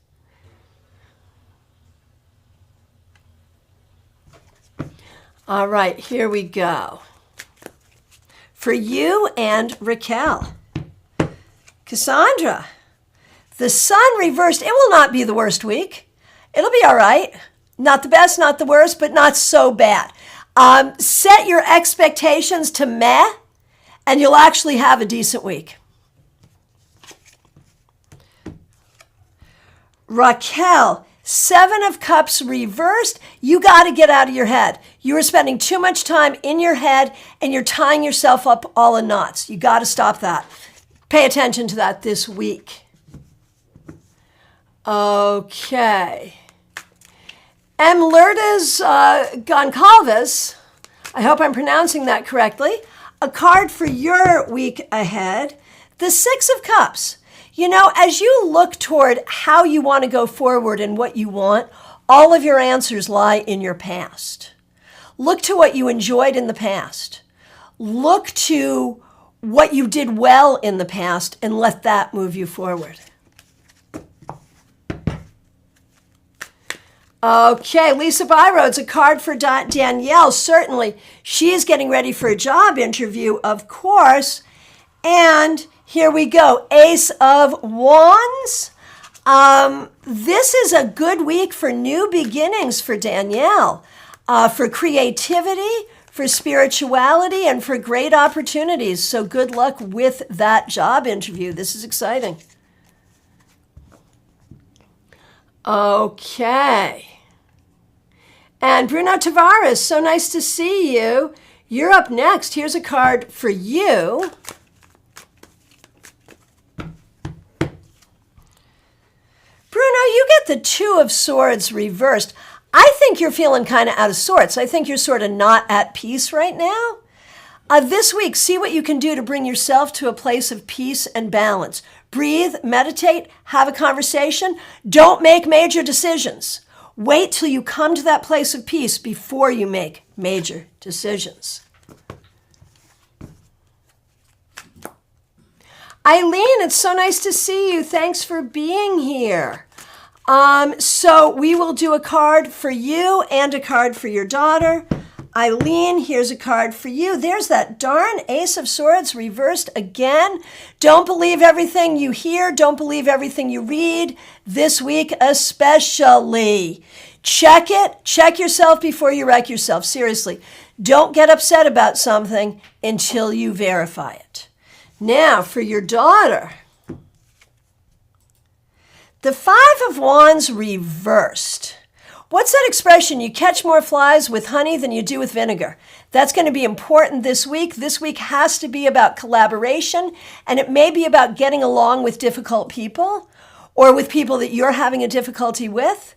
All right, here we go. For you and Raquel. Cassandra, the sun reversed. It will not be the worst week. It'll be all right. Not the best, not the worst, but not so bad. Set your expectations to meh, and you'll actually have a decent week. Raquel, Seven of Cups reversed. You got to get out of your head. You are spending too much time in your head, and you're tying yourself up all in knots. You got to stop that. Pay attention to that this week. Okay. M. Lourdes Goncalves, I hope I'm pronouncing that correctly, a card for your week ahead, the Six of Cups. You know, as you look toward how you want to go forward and what you want, all of your answers lie in your past. Look to what you enjoyed in the past. Look to what you did well in the past and let that move you forward. Okay, Lisa Byroad's a card for Danielle. Certainly, she is getting ready for a job interview, of course. And here we go, Ace of Wands. This is a good week for new beginnings for Danielle, for creativity, for spirituality, and for great opportunities. So good luck with that job interview. This is exciting. Okay. And Bruno Tavares, so nice to see you. You're up next. Here's a card for you. Bruno, you get the Two of Swords reversed. I think you're feeling kind of out of sorts. I think you're sort of not at peace right now. This week, see what you can do to bring yourself to a place of peace and balance. Breathe, meditate, have a conversation. Don't make major decisions. Wait till you come to that place of peace before you make major decisions. Eileen, it's so nice to see you. Thanks for being here. So we will do a card for you and a card for your daughter. Eileen, here's a card for you. There's that darn Ace of Swords reversed again. Don't believe everything you hear. Don't believe everything you read. This week especially. Check it. Check yourself before you wreck yourself. Seriously. Don't get upset about something until you verify it. Now, for your daughter. The Five of Wands reversed. What's that expression? You catch more flies with honey than you do with vinegar. That's going to be important this week. This week has to be about collaboration, and it may be about getting along with difficult people or with people that you're having a difficulty with.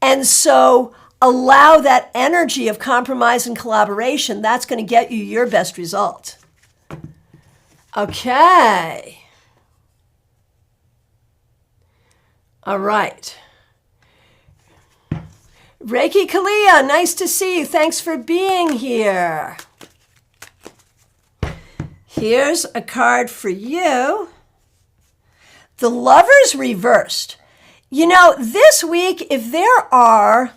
And so allow that energy of compromise and collaboration. That's going to get you your best result. Okay. All right. Reiki Kalia, nice to see you. Thanks for being here. Here's a card for you. The Lovers reversed. You know, this week, if there are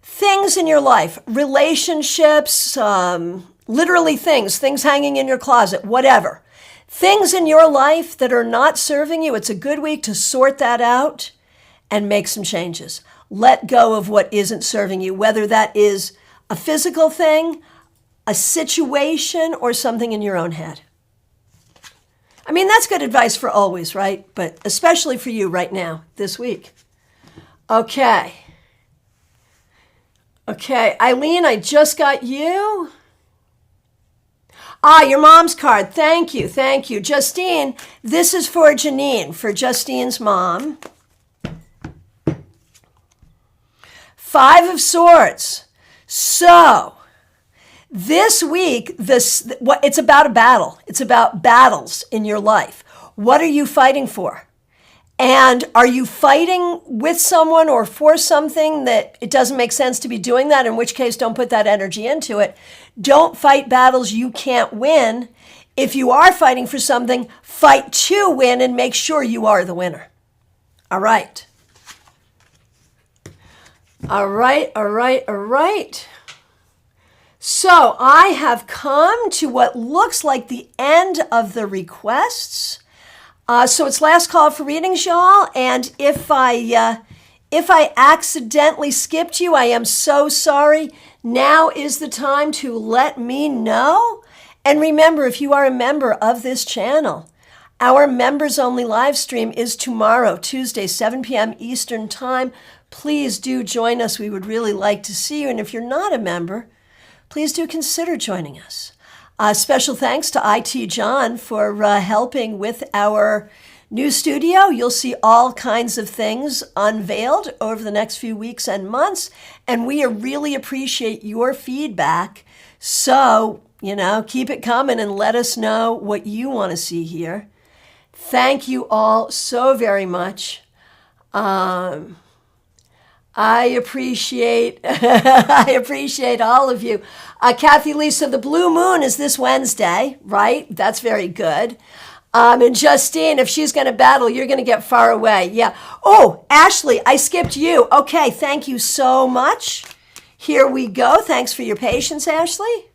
things in your life, relationships, literally things hanging in your closet, whatever, things in your life that are not serving you, it's a good week to sort that out and make some changes. Let go of what isn't serving you, whether that is a physical thing, a situation, or something in your own head. I mean, that's good advice for always, right? But especially for you right now, this week. Okay. Okay, Eileen, I just got you. Your mom's card. Thank you, thank you. Justine, this is for Janine, for Justine's mom. Five of Swords. So, this week, it's about a battle. It's about battles in your life. What are you fighting for? And are you fighting with someone or for something that it doesn't make sense to be doing that, in which case don't put that energy into it. Don't fight battles you can't win. If you are fighting for something, fight to win and make sure you are the winner. All right. All right, all right, all right. So I have come to what looks like the end of the requests. So it's last call for readings, y'all. And if I accidentally skipped you, I am so sorry. Now is the time to let me know. And remember, if you are a member of this channel, our members only live stream is tomorrow, Tuesday, 7 p.m. Eastern Time. Please do join us. We would really like to see you. And if you're not a member, please do consider joining us. Special thanks to IT John for helping with our new studio. You'll see all kinds of things unveiled over the next few weeks and months, and we really appreciate your feedback. So, keep it coming and let us know what you want to see here. Thank you all so very much. I appreciate all of you. Kathy Lisa, the blue moon is this Wednesday, right? That's very good. And Justine, if she's going to battle, you're going to get far away. Yeah. Oh, Ashley, I skipped you. Okay, thank you so much. Here we go. Thanks for your patience, Ashley.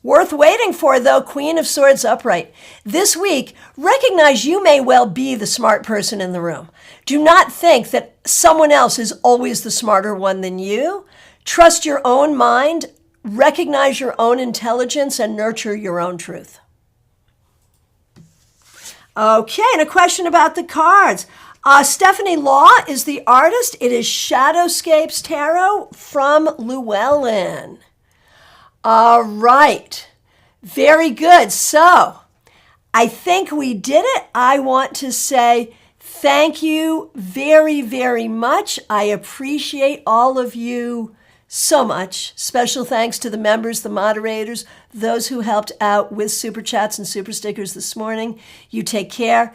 Worth waiting for, though, Queen of Swords upright. This week, recognize you may well be the smart person in the room. Do not think that someone else is always the smarter one than you. Trust your own mind, recognize your own intelligence, and nurture your own truth. Okay, and a question about the cards. Stephanie Law is the artist. It is Shadowscapes Tarot from Llewellyn. All right. Very good. So I think we did it. I want to say thank you very, very much. I appreciate all of you so much. Special thanks to the members, the moderators, those who helped out with super chats and super stickers this morning. You take care.